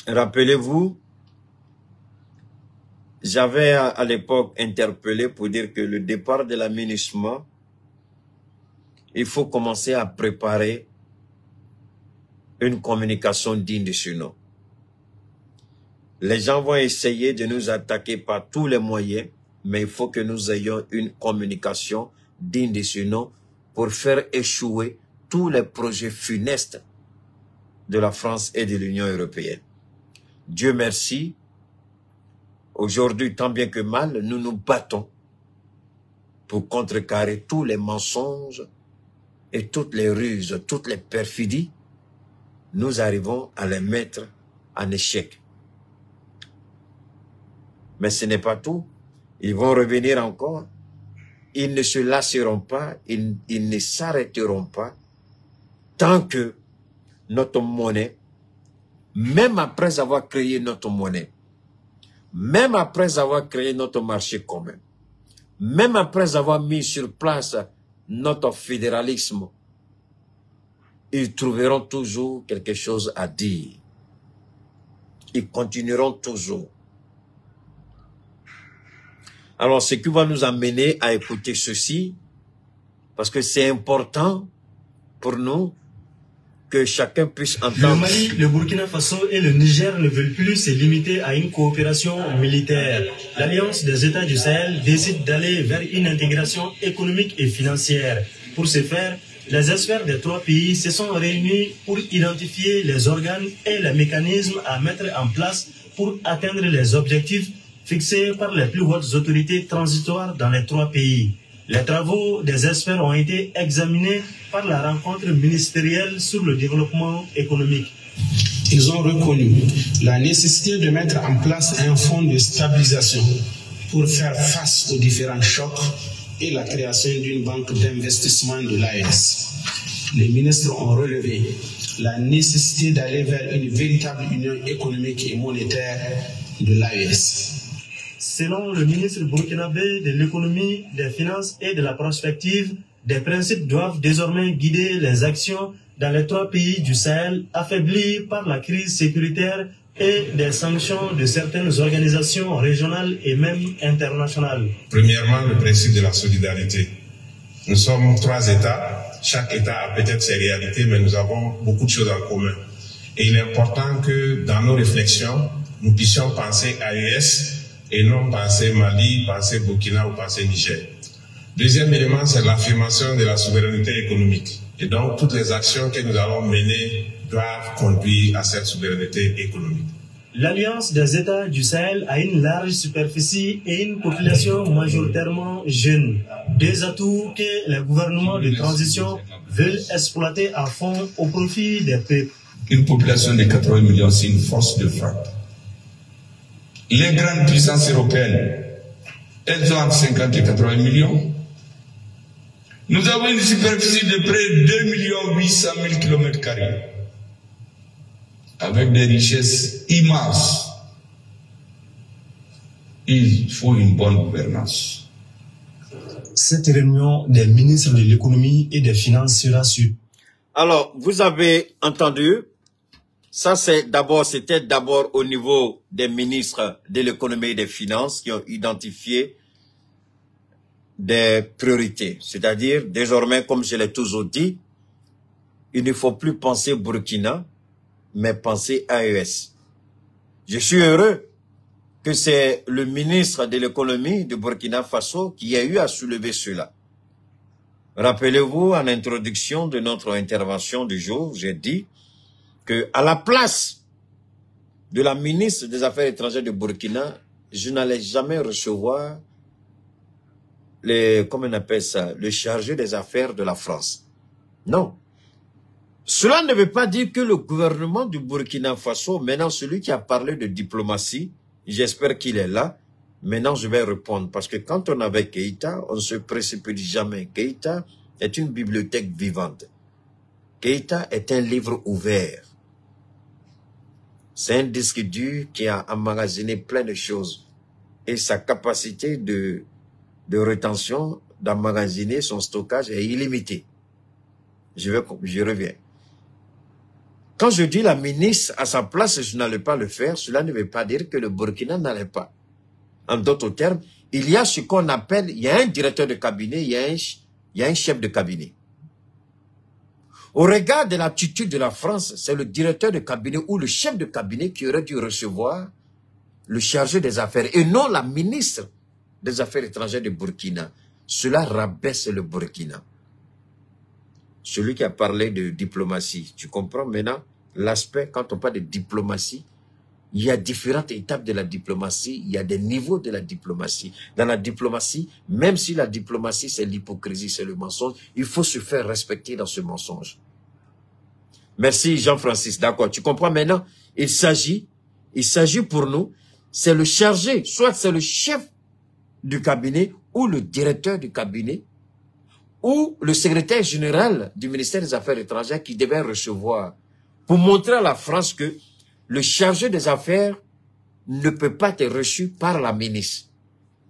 rappelez-vous, j'avais à l'époque interpellé pour dire que le départ de la MINUSMA, il faut commencer à préparer une communication digne de ce nom. Les gens vont essayer de nous attaquer par tous les moyens, mais il faut que nous ayons une communication digne de ce nom pour faire échouer tous les projets funestes de la France et de l'Union européenne. Dieu merci, aujourd'hui, tant bien que mal, nous nous battons pour contrecarrer tous les mensonges et toutes les ruses, toutes les perfidies. Nous arrivons à les mettre en échec. Mais ce n'est pas tout. Ils vont revenir encore. Ils ne se lasseront pas. Ils ne s'arrêteront pas. Tant que notre monnaie, même après avoir créé notre monnaie, même après avoir créé notre marché commun, même après avoir mis sur place notre fédéralisme, ils trouveront toujours quelque chose à dire. Ils continueront toujours. Alors, ce qui va nous amener à écouter ceci, parce que c'est important pour nous que chacun puisse entendre. Le Mali, le Burkina Faso et le Niger ne veulent plus se limiter à une coopération militaire. L'Alliance des États du Sahel décide d'aller vers une intégration économique et financière. Pour ce faire, les experts des trois pays se sont réunis pour identifier les organes et les mécanismes à mettre en place pour atteindre les objectifs fixés par les plus hautes autorités transitoires dans les trois pays. Les travaux des experts ont été examinés par la rencontre ministérielle sur le développement économique. Ils ont reconnu la nécessité de mettre en place un fonds de stabilisation pour faire face aux différents chocs et la création d'une banque d'investissement de l'AES. Les ministres ont relevé la nécessité d'aller vers une véritable union économique et monétaire de l'AES. Selon le ministre burkinabé de l'économie, des finances et de la prospective, des principes doivent désormais guider les actions dans les trois pays du Sahel affaiblis par la crise sécuritaire et des sanctions de certaines organisations régionales et même internationales. Premièrement, le principe de la solidarité. Nous sommes trois États. Chaque État a peut-être ses réalités, mais nous avons beaucoup de choses en commun. Et il est important que dans nos réflexions, nous puissions penser AES et non penser Mali, penser Burkina ou penser Niger. Deuxième élément, c'est l'affirmation de la souveraineté économique. Et donc, toutes les actions que nous allons mener doivent conduire à cette souveraineté économique. L'Alliance des États du Sahel a une large superficie et une population majoritairement jeune. Deux atouts que les gouvernements de transition veulent exploiter à fond au profit des peuples. Une population de 80 millions, c'est une force de frappe. Les grandes puissances européennes, elles ont entre 50 et 80 millions. Nous avons une superficie de près de 2 800 000 km², avec des richesses immenses. Il faut une bonne gouvernance. Cette réunion des ministres de l'économie et des finances sera sur. Alors, vous avez entendu, Ça, c'était d'abord au niveau des ministres de l'économie et des finances qui ont identifié des priorités. C'est-à-dire, désormais, comme je l'ai toujours dit, il ne faut plus penser Burkina, mais penser AES. Je suis heureux que c'est le ministre de l'économie de Burkina Faso qui a eu à soulever cela. Rappelez-vous, en introduction de notre intervention du jour, j'ai dit que à la place de la ministre des Affaires étrangères de Burkina, je n'allais jamais recevoir comment on appelle ça, le chargé des affaires de la France. Non. Cela ne veut pas dire que le gouvernement du Burkina Faso, maintenant celui qui a parlé de diplomatie, j'espère qu'il est là, maintenant je vais répondre, parce que quand on avait Keïta, on ne se précipite jamais. Keïta est une bibliothèque vivante. Keïta est un livre ouvert. C'est un disque dur qui a emmagasiné plein de choses. Et sa capacité de rétention, d'emmagasiner son stockage est illimitée. Je reviens. Quand je dis la ministre à sa place, je n'allais pas le faire, cela ne veut pas dire que le Burkina n'allait pas. En d'autres termes, il y a ce qu'on appelle, il y a un directeur de cabinet, il y a un chef de cabinet. Au regard de l'attitude de la France, c'est le directeur de cabinet ou le chef de cabinet qui aurait dû recevoir le chargé des affaires et non la ministre des Affaires étrangères de Burkina. Cela rabaisse le Burkina. Celui qui a parlé de diplomatie, tu comprends maintenant l'aspect, quand on parle de diplomatie, il y a différentes étapes de la diplomatie, il y a des niveaux de la diplomatie. Dans la diplomatie, même si la diplomatie c'est l'hypocrisie, c'est le mensonge, il faut se faire respecter dans ce mensonge. Merci Jean-Francis, d'accord, tu comprends maintenant? Il s'agit pour nous, c'est le chargé, soit c'est le chef du cabinet ou le directeur du cabinet ou le secrétaire général du ministère des Affaires étrangères qui devait recevoir pour montrer à la France que le chargé des affaires ne peut pas être reçu par la ministre.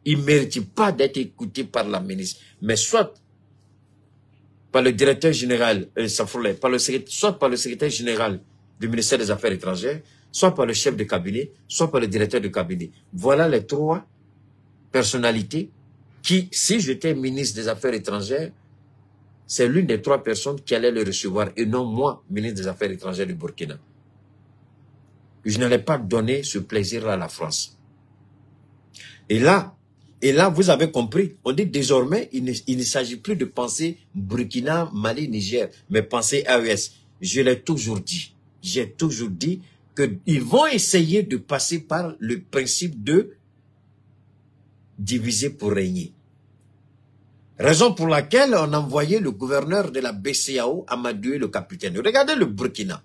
Il ne mérite pas d'être écouté par la ministre, mais soit par le directeur général, soit par le secrétaire général du ministère des Affaires étrangères, soit par le chef de cabinet, soit par le directeur de cabinet. Voilà les trois personnalités qui, si j'étais ministre des Affaires étrangères, c'est l'une des trois personnes qui allait le recevoir et non moi, ministre des Affaires étrangères du Burkina. Je n'allais pas donner ce plaisir-là à la France. Et là, vous avez compris, on dit désormais, il ne s'agit plus de penser Burkina, Mali, Niger, mais penser AES. Je l'ai toujours dit. J'ai toujours dit qu'ils vont essayer de passer par le principe de diviser pour régner. Raison pour laquelle on a envoyé le gouverneur de la BCEAO à Amadou le capitaine. Regardez le Burkina.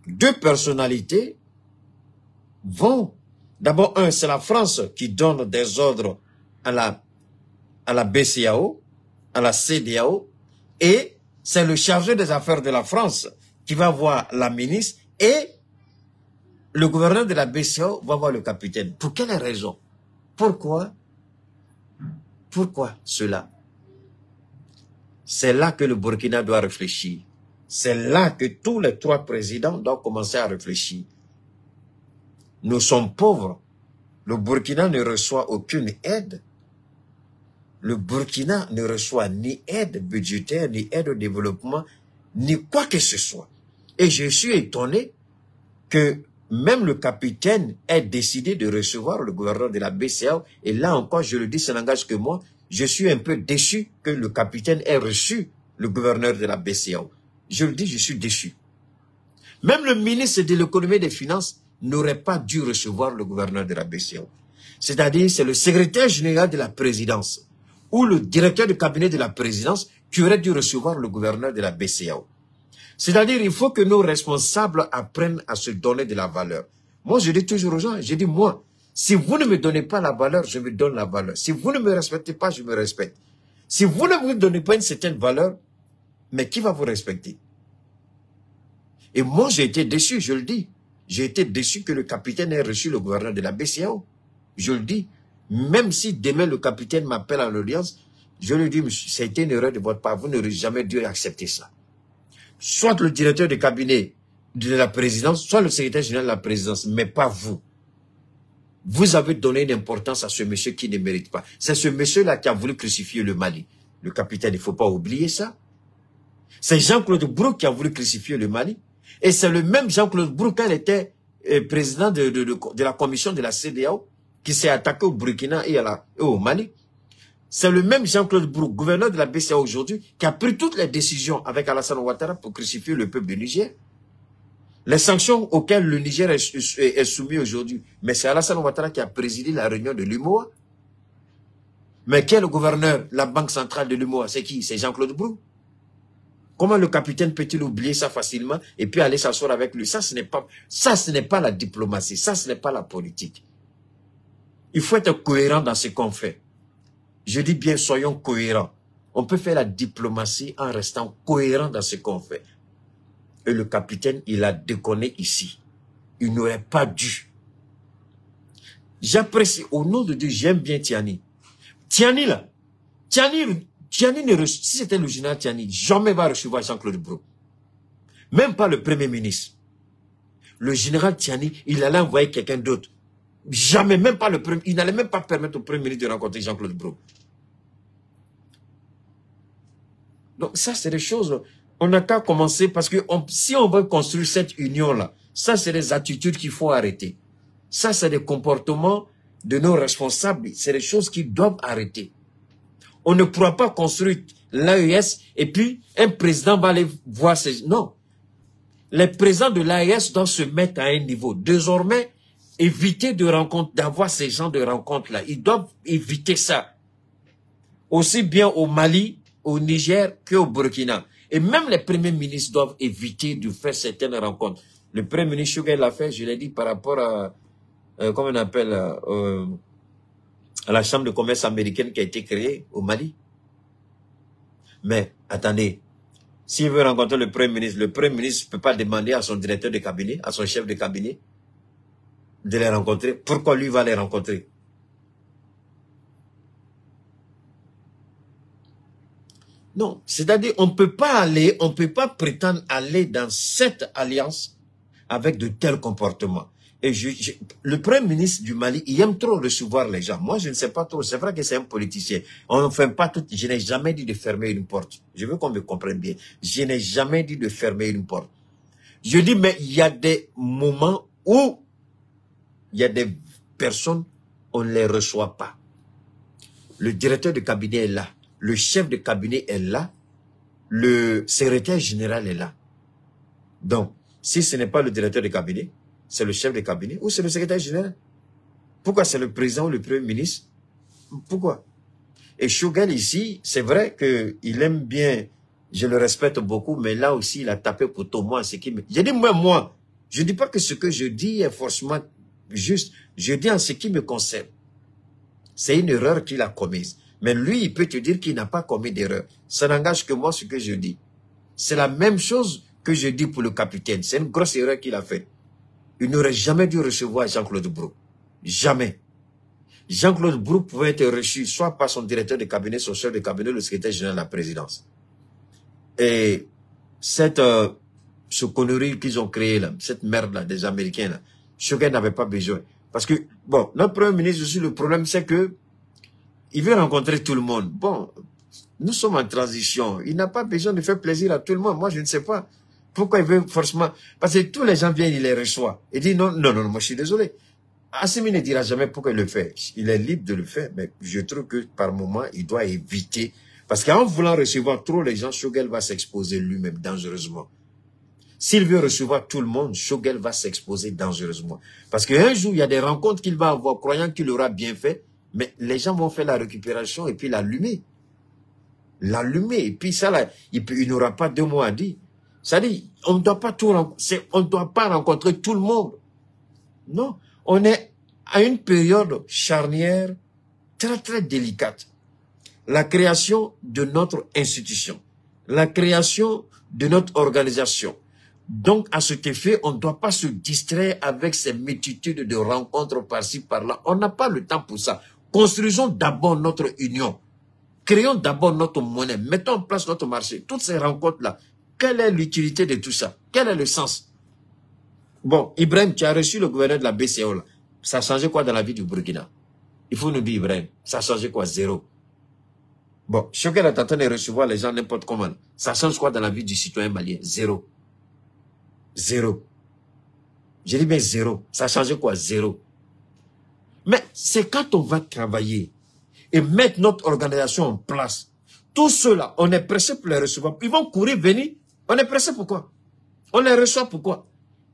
Deux personnalités vont... D'abord, c'est la France qui donne des ordres à la BCEAO, à la CEDEAO, et c'est le chargé des affaires de la France qui va voir la ministre et le gouverneur de la BCEAO va voir le capitaine. Pour quelle raison? Pourquoi cela? C'est là que le Burkina doit réfléchir. C'est là que tous les trois présidents doivent commencer à réfléchir. Nous sommes pauvres. Le Burkina ne reçoit aucune aide. Le Burkina ne reçoit ni aide budgétaire, ni aide au développement, ni quoi que ce soit. Et je suis étonné que même le capitaine ait décidé de recevoir le gouverneur de la BCEAO. Et là encore, je le dis, ça n'engage que moi. Je suis un peu déçu que le capitaine ait reçu le gouverneur de la BCEAO. Je le dis, je suis déçu. Même le ministre de l'économie et des finances n'aurait pas dû recevoir le gouverneur de la BCEAO. C'est-à-dire, c'est le secrétaire général de la présidence ou le directeur de cabinet de la présidence qui aurait dû recevoir le gouverneur de la BCEAO. C'est-à-dire, il faut que nos responsables apprennent à se donner de la valeur. Moi, je dis toujours aux gens, je dis, moi, si vous ne me donnez pas la valeur, je me donne la valeur. Si vous ne me respectez pas, je me respecte. Si vous ne me donnez pas une certaine valeur, mais qui va vous respecter? Et moi, j'ai été déçu, je le dis. J'ai été déçu que le capitaine ait reçu le gouverneur de la BCEAO. Je le dis. Même si demain le capitaine m'appelle à l'audience, je lui dis, ça a été une erreur de votre part. Vous n'aurez jamais dû accepter ça. Soit le directeur de cabinet de la présidence, soit le secrétaire général de la présidence, mais pas vous. Vous avez donné une importance à ce monsieur qui ne mérite pas. C'est ce monsieur-là qui a voulu crucifier le Mali. Le capitaine, il ne faut pas oublier ça. C'est Jean-Claude Brou qui a voulu crucifier le Mali. Et c'est le même Jean-Claude Brou, quand il était président de la commission de la CEDEAO, qui s'est attaqué au Burkina et au Mali. C'est le même Jean-Claude Brou, gouverneur de la BCA aujourd'hui, qui a pris toutes les décisions avec Alassane Ouattara pour crucifier le peuple du Niger. Les sanctions auxquelles le Niger est soumis aujourd'hui, mais c'est Alassane Ouattara qui a présidé la réunion de l'UMOA. Mais quel gouverneur, la banque centrale de l'UMOA, c'est qui? C'est Jean-Claude Brou. Comment le capitaine peut-il oublier ça facilement et puis aller s'asseoir avec lui? Ça, ce n'est pas la diplomatie, ça, ce n'est pas la politique. Il faut être cohérent dans ce qu'on fait. Je dis bien, soyons cohérents. On peut faire la diplomatie en restant cohérent dans ce qu'on fait. Et le capitaine, il a déconné ici. Il n'aurait pas dû. J'apprécie, au nom de Dieu, j'aime bien Tiani. Tiani là, Tiani si c'était le général Tiani, jamais va recevoir Jean-Claude Brou. Même pas le premier ministre. Le général Tiani, il allait envoyer quelqu'un d'autre. Jamais, même pas le premier, il n'allait même pas permettre au premier ministre de rencontrer Jean-Claude Brou. Donc ça, c'est des choses, on n'a qu'à commencer parce que si on veut construire cette union-là, ça, c'est des attitudes qu'il faut arrêter. Ça, c'est des comportements de nos responsables. C'est des choses qui doivent arrêter. On ne pourra pas construire l'AES et puis un président va aller voir ces... Non. Les présidents de l'AES doivent se mettre à un niveau. Désormais, éviter de rencontre, d'avoir ces gens de rencontre-là. Ils doivent éviter ça. Aussi bien au Mali, au Niger qu'au Burkina. Et même les premiers ministres doivent éviter de faire certaines rencontres. Le premier ministre Choguel l'a fait, je l'ai dit, par rapport à, comment on appelle, à la chambre de commerce américaine qui a été créée au Mali. Mais, attendez, s'il veut rencontrer le premier ministre ne peut pas demander à son directeur de cabinet, à son chef de cabinet, de les rencontrer. Pourquoi lui va les rencontrer? Non, c'est-à-dire on ne peut pas prétendre aller dans cette alliance avec de tels comportements. Et le premier ministre du Mali, il aime trop recevoir les gens. Moi, je ne sais pas trop. C'est vrai que c'est un politicien. On ne fait pas tout. Je n'ai jamais dit de fermer une porte. Je veux qu'on me comprenne bien. Je n'ai jamais dit de fermer une porte. Je dis, mais il y a des moments où il y a des personnes, on ne les reçoit pas. Le directeur de cabinet est là. Le chef de cabinet est là. Le secrétaire général est là. Donc, si ce n'est pas le directeur de cabinet, c'est le chef de cabinet ou c'est le secrétaire général. Pourquoi c'est le président ou le premier ministre? Pourquoi? Et Choguel ici, c'est vrai qu'il aime bien, je le respecte beaucoup, mais là aussi, il a tapé pour tout moi. J'ai dit, moi, je ne dis pas que ce que je dis est forcément juste. Je dis en ce qui me concerne. C'est une erreur qu'il a commise. Mais lui, il peut te dire qu'il n'a pas commis d'erreur. Ça n'engage que moi ce que je dis. C'est la même chose que je dis pour le capitaine. C'est une grosse erreur qu'il a faite. Il n'aurait jamais dû recevoir Jean-Claude Brou. Jamais. Jean-Claude Brou pouvait être reçu soit par son directeur de cabinet, son chef de cabinet, le secrétaire général de la présidence. Et ce connerie qu'ils ont créé là, cette merde-là des Américains là, Choguel n'avait pas besoin. Parce que, bon, notre premier ministre aussi, le problème c'est que il veut rencontrer tout le monde. Bon, nous sommes en transition. Il n'a pas besoin de faire plaisir à tout le monde. Moi, je ne sais pas. Pourquoi il veut forcément... Parce que tous les gens viennent, il les reçoit. Il dit non, moi je suis désolé. Assimi ne dira jamais pourquoi il le fait. Il est libre de le faire, mais je trouve que par moment, il doit éviter. Parce qu'en voulant recevoir trop les gens, Choguel va s'exposer lui-même dangereusement. S'il veut recevoir tout le monde, Choguel va s'exposer dangereusement. Parce qu'un jour, il y a des rencontres qu'il va avoir, croyant qu'il aura bien fait, mais les gens vont faire la récupération et puis l'allumer. L'allumer. Et puis ça, là, il n'aura pas 2 mots à dire. C'est-à-dire, on ne doit pas rencontrer tout le monde. Non. On est à une période charnière très, très délicate. La création de notre institution. La création de notre organisation. Donc, à cet effet, on ne doit pas se distraire avec ces multitudes de rencontres par-ci, par-là. On n'a pas le temps pour ça. Construisons d'abord notre union. Créons d'abord notre monnaie. Mettons en place notre marché. Toutes ces rencontres-là, quelle est l'utilité de tout ça? Quel est le sens? Bon, Ibrahim, tu as reçu le gouverneur de la BCEAO là. Ça a changé quoi dans la vie du Burkina? Il faut nous dire, Ibrahim, ça a changé quoi? Zéro. Bon, chacun est en train de recevoir les gens n'importe comment. Ça change quoi dans la vie du citoyen malien? Zéro. Zéro. Je dis bien zéro. Ça a changé quoi? Zéro. Mais c'est quand on va travailler et mettre notre organisation en place. Tous ceux-là, on est pressé pour les recevoir. Ils vont courir, venir. On est pressé pourquoi? On les reçoit pourquoi?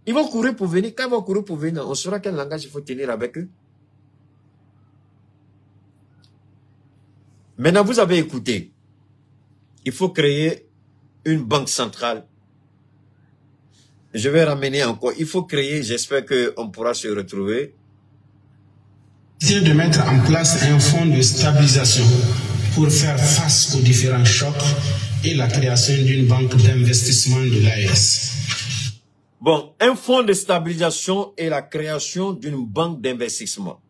Ils vont courir pour venir. Quand ils vont courir pour venir, on saura quel langage il faut tenir avec eux. Maintenant, vous avez écouté. Il faut créer une banque centrale. Je vais ramener encore. Il faut créer, j'espère qu'on pourra se retrouver. De mettre en place un fonds de stabilisation pour faire face aux différents chocs et la création d'une banque d'investissement de l'AES. Bon, un fonds de stabilisation et la création d'une banque d'investissement.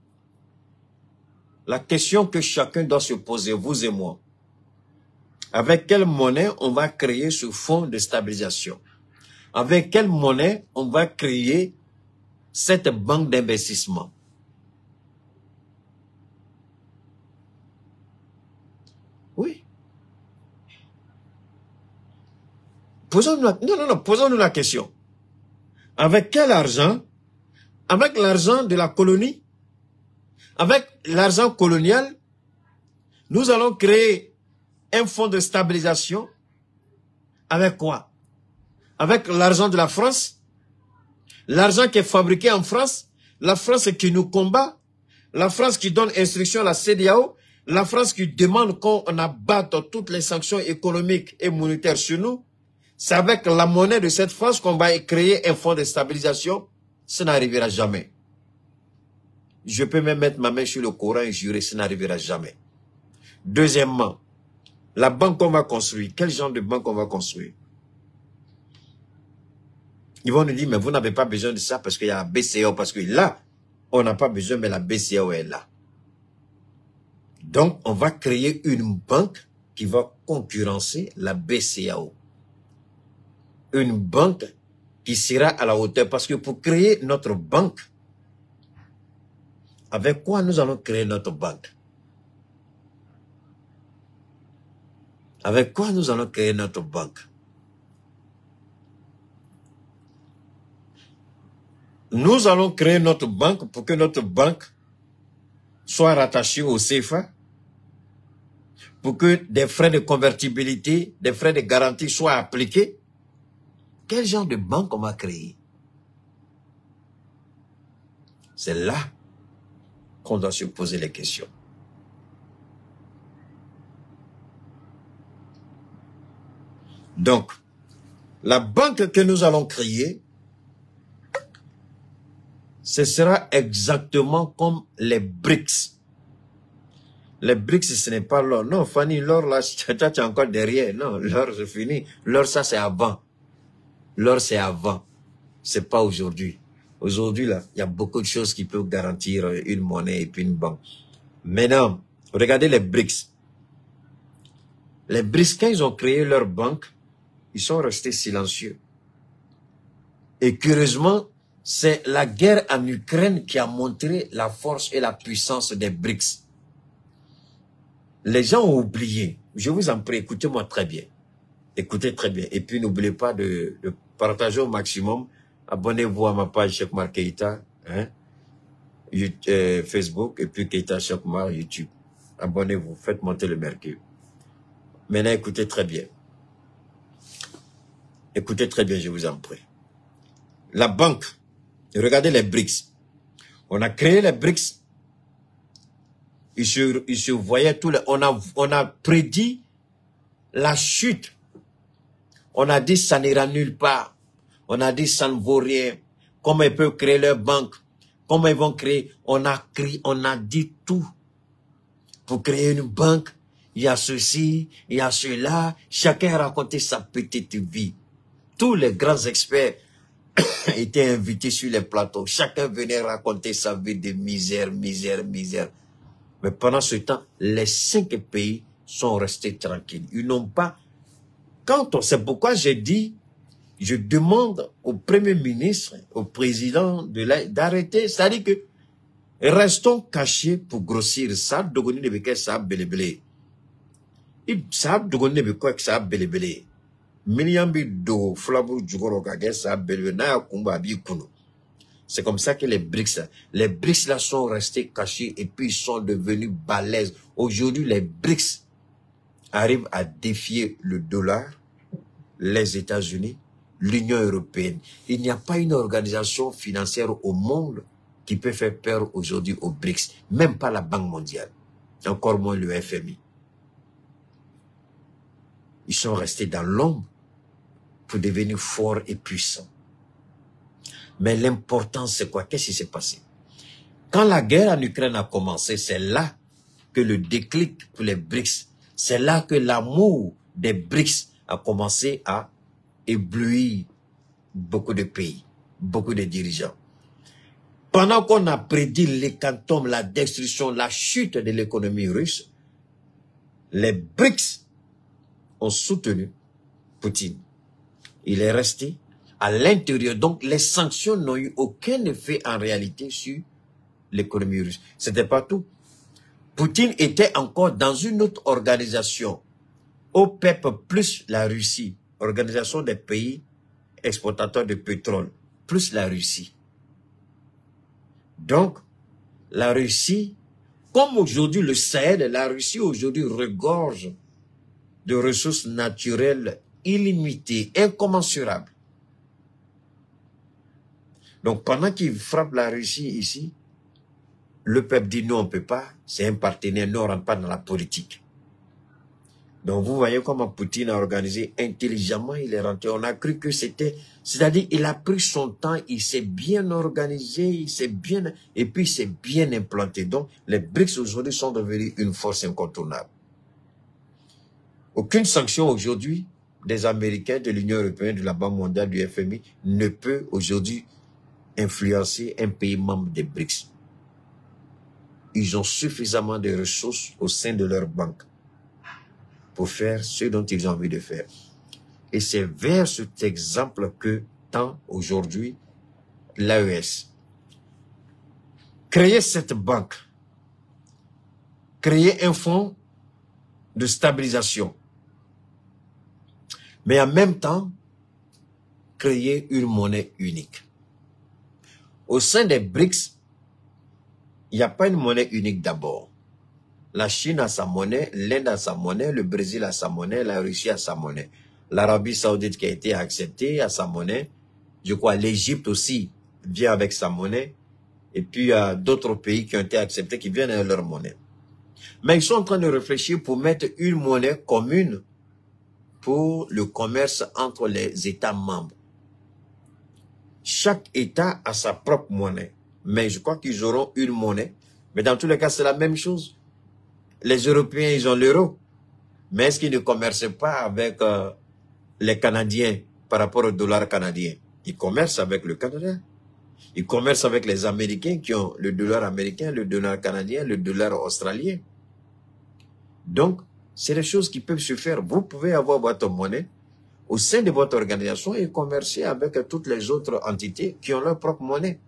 La question que chacun doit se poser, vous et moi, avec quelle monnaie on va créer ce fonds de stabilisation? Avec quelle monnaie on va créer cette banque d'investissement? Oui. Posons-nous la question. Avec quel argent? Avec l'argent de la colonie? Avec l'argent colonial, nous allons créer un fonds de stabilisation. Avec quoi? Avec l'argent de la France? L'argent qui est fabriqué en France? La France qui nous combat? La France qui donne instruction à la CEDEAO? La France qui demande qu'on abatte toutes les sanctions économiques et monétaires sur nous? C'est avec la monnaie de cette France qu'on va créer un fonds de stabilisation? Ça n'arrivera jamais. Je peux même mettre ma main sur le Coran et jurer, ça n'arrivera jamais. Deuxièmement, la banque qu'on va construire, quel genre de banque on va construire? Ils vont nous dire, mais vous n'avez pas besoin de ça parce qu'il y a la BCEAO, parce que là, on n'a pas besoin, mais la BCEAO est là. Donc, on va créer une banque qui va concurrencer la BCEAO. Une banque qui sera à la hauteur, parce que pour créer notre banque, avec quoi nous allons créer notre banque? Avec quoi nous allons créer notre banque? Nous allons créer notre banque pour que notre banque soit rattachée au CFA, pour que des frais de convertibilité, des frais de garantie soient appliqués. Quel genre de banque on va créer? C'est là qu'on doit se poser les questions. Donc, la banque que nous allons créer, ce sera exactement comme les BRICS. Les BRICS, ce n'est pas l'or. Non, Fanny, l'or, là, tu es encore derrière. Non, l'or, c'est fini. L'or, ça, c'est avant. L'or, c'est avant. C'est pas aujourd'hui. Aujourd'hui, là, il y a beaucoup de choses qui peuvent garantir une monnaie et puis une banque. Maintenant, regardez les BRICS. Les BRICS, quand ils ont créé leur banque, ils sont restés silencieux. Et curieusement, c'est la guerre en Ukraine qui a montré la force et la puissance des BRICS. Les gens ont oublié. Je vous en prie, écoutez-moi très bien. Écoutez très bien. Et puis, n'oubliez pas de partager au maximum. Abonnez-vous à ma page Cheikh Oumar Keïta, hein, Facebook, et puis Keïta Cheikh Oumar, YouTube. Abonnez-vous, faites monter le mercure. Maintenant, écoutez très bien. Écoutez très bien, je vous en prie. La banque, regardez les BRICS. On a créé les BRICS. Ils se voyaient tous les... On a prédit la chute. On a dit ça n'ira nulle part. On a dit ça ne vaut rien. Comment ils peuvent créer leur banque? Comment ils vont créer? On a dit tout. Pour créer une banque, il y a ceci, il y a cela. Chacun a raconté sa petite vie. Tous les grands experts étaient invités sur les plateaux. Chacun venait raconter sa vie de misère, misère, misère. Mais pendant ce temps, les 5 pays sont restés tranquilles. Ils n'ont pas... C'est pourquoi j'ai dit, je demande au Premier ministre, au président d'arrêter, c'est-à-dire que restons cachés pour grossir. Ça, dogoni ne beke ça belebele. Ça, dogoni ne beke ça belebele. Miliambi do flabu jugoro kage ça belebele. Na kumba bi kuno. C'est comme ça que les BRICS là sont restés cachés et puis ils sont devenus balèzes. Aujourd'hui, les BRICS arrivent à défier le dollar, les États-Unis, l'Union européenne. Il n'y a pas une organisation financière au monde qui peut faire peur aujourd'hui aux BRICS. Même pas la Banque mondiale. Encore moins le FMI. Ils sont restés dans l'ombre pour devenir forts et puissants. Mais l'important, c'est quoi? Qu'est-ce qui s'est passé? Quand la guerre en Ukraine a commencé, c'est là que le déclic pour les BRICS, c'est là que l'amour des BRICS a commencé à éblouir beaucoup de pays, beaucoup de dirigeants. Pendant qu'on a prédit l'hécatombe, la destruction, la chute de l'économie russe, les BRICS ont soutenu Poutine. Il est resté à l'intérieur. Donc, les sanctions n'ont eu aucun effet en réalité sur l'économie russe. C'était pas tout. Poutine était encore dans une autre organisation, OPEP plus la Russie, organisation des pays exportateurs de pétrole, plus la Russie. Donc, la Russie, comme aujourd'hui le Sahel, la Russie aujourd'hui regorge de ressources naturelles illimitées, incommensurables. Donc, pendant qu'il frappe la Russie ici, le peuple dit non, on ne peut pas, c'est un partenaire, nous on ne rentre pas dans la politique. Donc, vous voyez comment Poutine a organisé intelligemment, il est rentré, on a cru que c'était, c'est-à-dire, il a pris son temps, il s'est bien organisé, il s'est bien, et puis il s'est bien implanté. Donc, les BRICS aujourd'hui sont devenus une force incontournable. Aucune sanction aujourd'hui des Américains, de l'Union européenne, de la Banque mondiale, du FMI, ne peut aujourd'hui influencer un pays membre des BRICS. Ils ont suffisamment de ressources au sein de leur banque pour faire ce dont ils ont envie de faire. Et c'est vers cet exemple que tend aujourd'hui l'AES. Créer cette banque, créer un fonds de stabilisation, mais en même temps, créer une monnaie unique. Au sein des BRICS, il n'y a pas une monnaie unique d'abord. La Chine a sa monnaie, l'Inde a sa monnaie, le Brésil a sa monnaie, la Russie a sa monnaie. L'Arabie Saoudite qui a été acceptée a sa monnaie. Je crois l'Égypte aussi vient avec sa monnaie. Et puis il y a d'autres pays qui ont été acceptés qui viennent avec leur monnaie. Mais ils sont en train de réfléchir pour mettre une monnaie commune pour le commerce entre les États membres. Chaque État a sa propre monnaie. Mais je crois qu'ils auront une monnaie. Mais dans tous les cas, c'est la même chose. Les Européens, ils ont l'euro. Mais est-ce qu'ils ne commercent pas avec les Canadiens par rapport au dollar canadien? Ils commercent avec le Canada. Ils commercent avec les Américains qui ont le dollar américain, le dollar canadien, le dollar australien. Donc, c'est des choses qui peuvent se faire. Vous pouvez avoir votre monnaie au sein de votre organisation et commercer avec toutes les autres entités qui ont leur propre monnaie.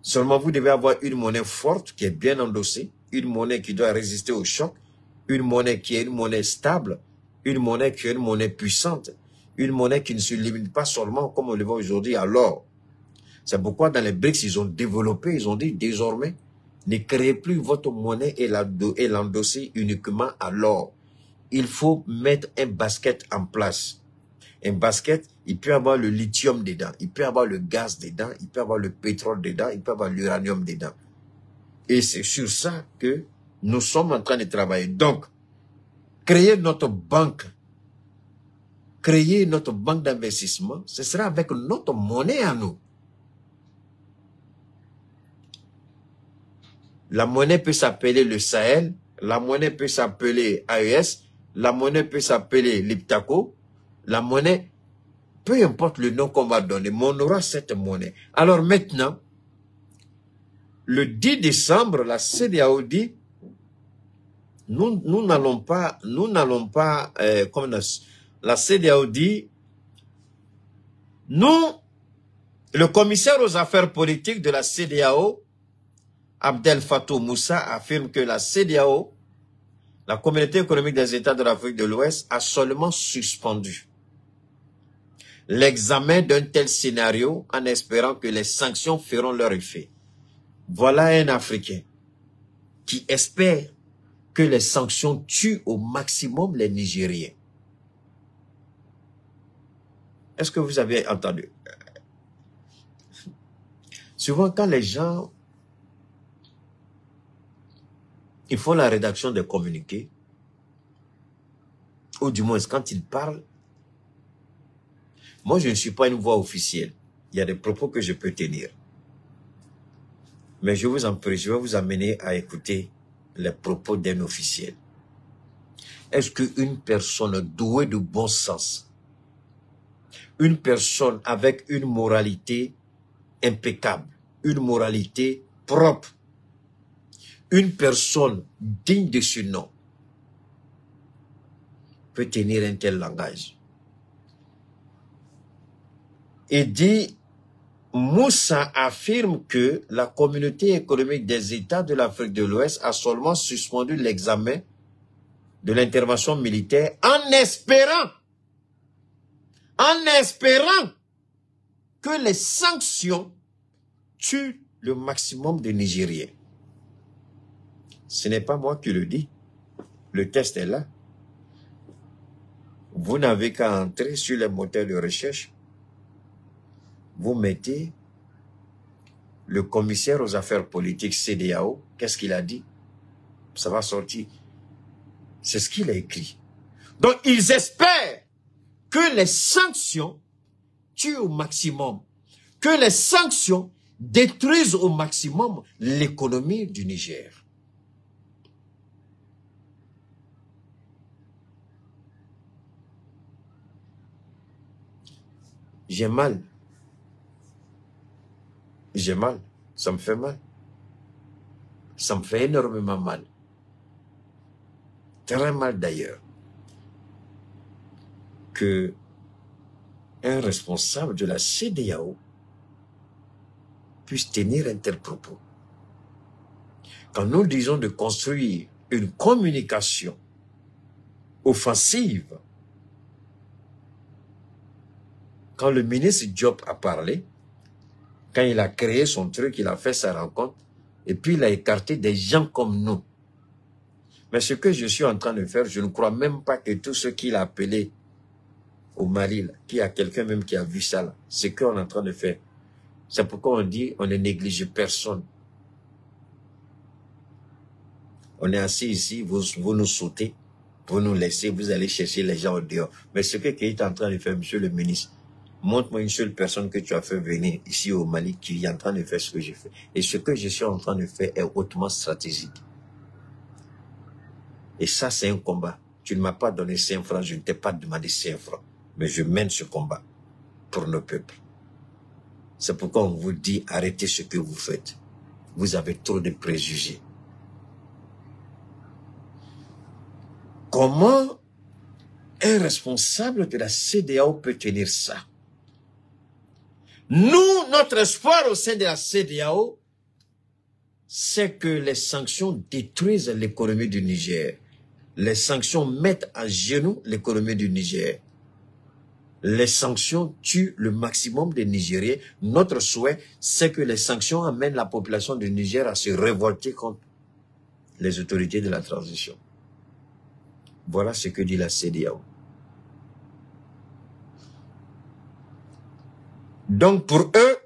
Seulement, vous devez avoir une monnaie forte qui est bien endossée, une monnaie qui doit résister au choc, une monnaie qui est une monnaie stable, une monnaie qui est une monnaie puissante, une monnaie qui ne se limite pas seulement, comme on le voit aujourd'hui, à l'or. C'est pourquoi dans les BRICS, ils ont développé, ils ont dit désormais, ne créez plus votre monnaie et l'endosser uniquement à l'or. Il faut mettre un basket en place. Un basket, il peut avoir le lithium dedans, il peut avoir le gaz dedans, il peut avoir le pétrole dedans, il peut avoir l'uranium dedans. Et c'est sur ça que nous sommes en train de travailler. Donc, créer notre banque d'investissement, ce sera avec notre monnaie à nous. La monnaie peut s'appeler le Sahel, la monnaie peut s'appeler AES, la monnaie peut s'appeler l'Iptako, la monnaie, peu importe le nom qu'on va donner, mais on aura cette monnaie. Alors maintenant, le 10 décembre, la CEDEAO dit, nous n'allons pas, comme la CEDEAO dit, Nous, le commissaire aux affaires politiques de la CEDEAO, Abdel Fattah Moussa, affirme que la CEDEAO, la Communauté économique des États de l'Afrique de l'Ouest, a seulement suspendu l'examen d'un tel scénario en espérant que les sanctions feront leur effet. Voilà un Africain qui espère que les sanctions tuent au maximum les Nigériens. Est-ce que vous avez entendu? Souvent, quand les gens ils font la rédaction des communiqués, ou du moins quand ils parlent, moi je ne suis pas une voix officielle. Il y a des propos que je peux tenir. Mais je vous en prie, je vais vous amener à écouter les propos d'un officiel. Est-ce qu'une personne douée de bon sens, une personne avec une moralité impeccable, une moralité propre, une personne digne de ce nom peut tenir un tel langage? Et dit, Moussa affirme que la Communauté économique des États de l'Afrique de l'Ouest a seulement suspendu l'examen de l'intervention militaire en espérant que les sanctions tuent le maximum de Nigériens. Ce n'est pas moi qui le dis. Le test est là. Vous n'avez qu'à entrer sur les moteurs de recherche. Vous mettez le commissaire aux affaires politiques CEDEAO. Qu'est-ce qu'il a dit? Ça va sortir. C'est ce qu'il a écrit. Donc, ils espèrent que les sanctions tuent au maximum. Que les sanctions détruisent au maximum l'économie du Niger. J'ai mal. J'ai mal. Ça me fait mal. Ça me fait énormément mal. Très mal d'ailleurs. Que un responsable de la CEDEAO puisse tenir un tel propos. Quand nous disons de construire une communication offensive, quand le ministre Diop a parlé, quand il a créé son truc, il a fait sa rencontre, et puis il a écarté des gens comme nous. Mais ce que je suis en train de faire, je ne crois même pas que tout ce qu'il a appelé au Mali, là, qu'il y a quelqu'un même qui a vu ça, là, ce qu'on est en train de faire. C'est pourquoi on dit, on ne néglige personne. On est assis ici, vous nous sautez, vous nous laissez, vous allez chercher les gens au dehors. Mais ce que est en train de faire, monsieur le ministre, montre-moi une seule personne que tu as fait venir ici au Mali qui est en train de faire ce que je fais. Et ce que je suis en train de faire est hautement stratégique. Et ça, c'est un combat. Tu ne m'as pas donné 5 francs, je ne t'ai pas demandé 5 francs. Mais je mène ce combat pour nos peuples. C'est pourquoi on vous dit, arrêtez ce que vous faites. Vous avez trop de préjugés. Comment un responsable de la CEDEAO peut tenir ça? Nous, notre espoir au sein de la CEDEAO, c'est que les sanctions détruisent l'économie du Niger. Les sanctions mettent à genoux l'économie du Niger. Les sanctions tuent le maximum des Nigériens. Notre souhait, c'est que les sanctions amènent la population du Niger à se révolter contre les autorités de la transition. Voilà ce que dit la CEDEAO. Donc pour eux,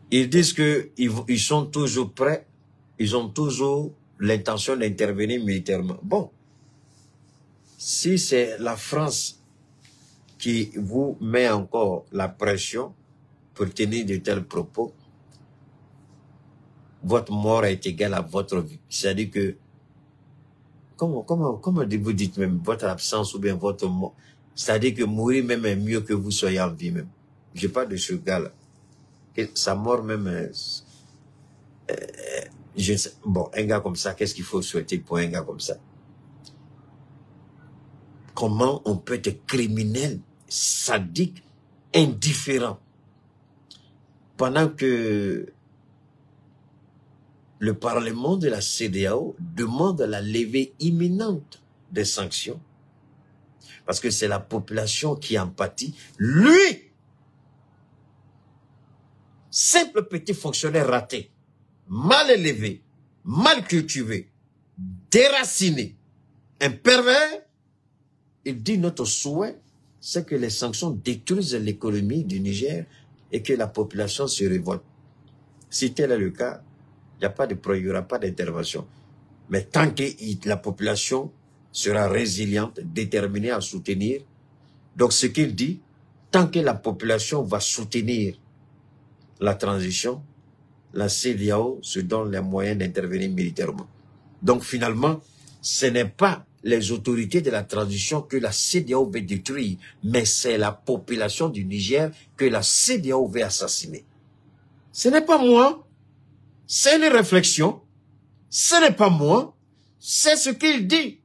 ils disent qu'ils sont toujours prêts, ils ont toujours l'intention d'intervenir militairement. Bon, si c'est la France qui vous met encore la pression pour tenir de tels propos, votre mort est égale à votre vie. C'est-à-dire que, comment vous dites même, votre absence ou bien votre mort, c'est-à-dire que mourir même est mieux que vous soyez en vie même. Je parle de ce gars-là. Sa mort même, bon, un gars comme ça, qu'est-ce qu'il faut souhaiter pour un gars comme ça? comment on peut être criminel, sadique, indifférent, pendant que le Parlement de la CEDEAO demande la levée imminente des sanctions, parce que c'est la population qui en pâtit. Lui, simple petit fonctionnaire raté, mal élevé, mal cultivé, déraciné, un pervers, il dit notre souhait, c'est que les sanctions détruisent l'économie du Niger et que la population se révolte. Si tel est le cas, il n'y aura pas d'intervention. Mais tant que la population sera résiliente, déterminée à soutenir, donc ce qu'il dit, tant que la population va soutenir la transition, la CEDEAO se donne les moyens d'intervenir militairement. Donc finalement, ce n'est pas les autorités de la transition que la CEDEAO veut détruire, mais c'est la population du Niger que la CEDEAO veut assassiner. Ce n'est pas moi, c'est une réflexion, ce n'est pas moi, c'est ce qu'il dit.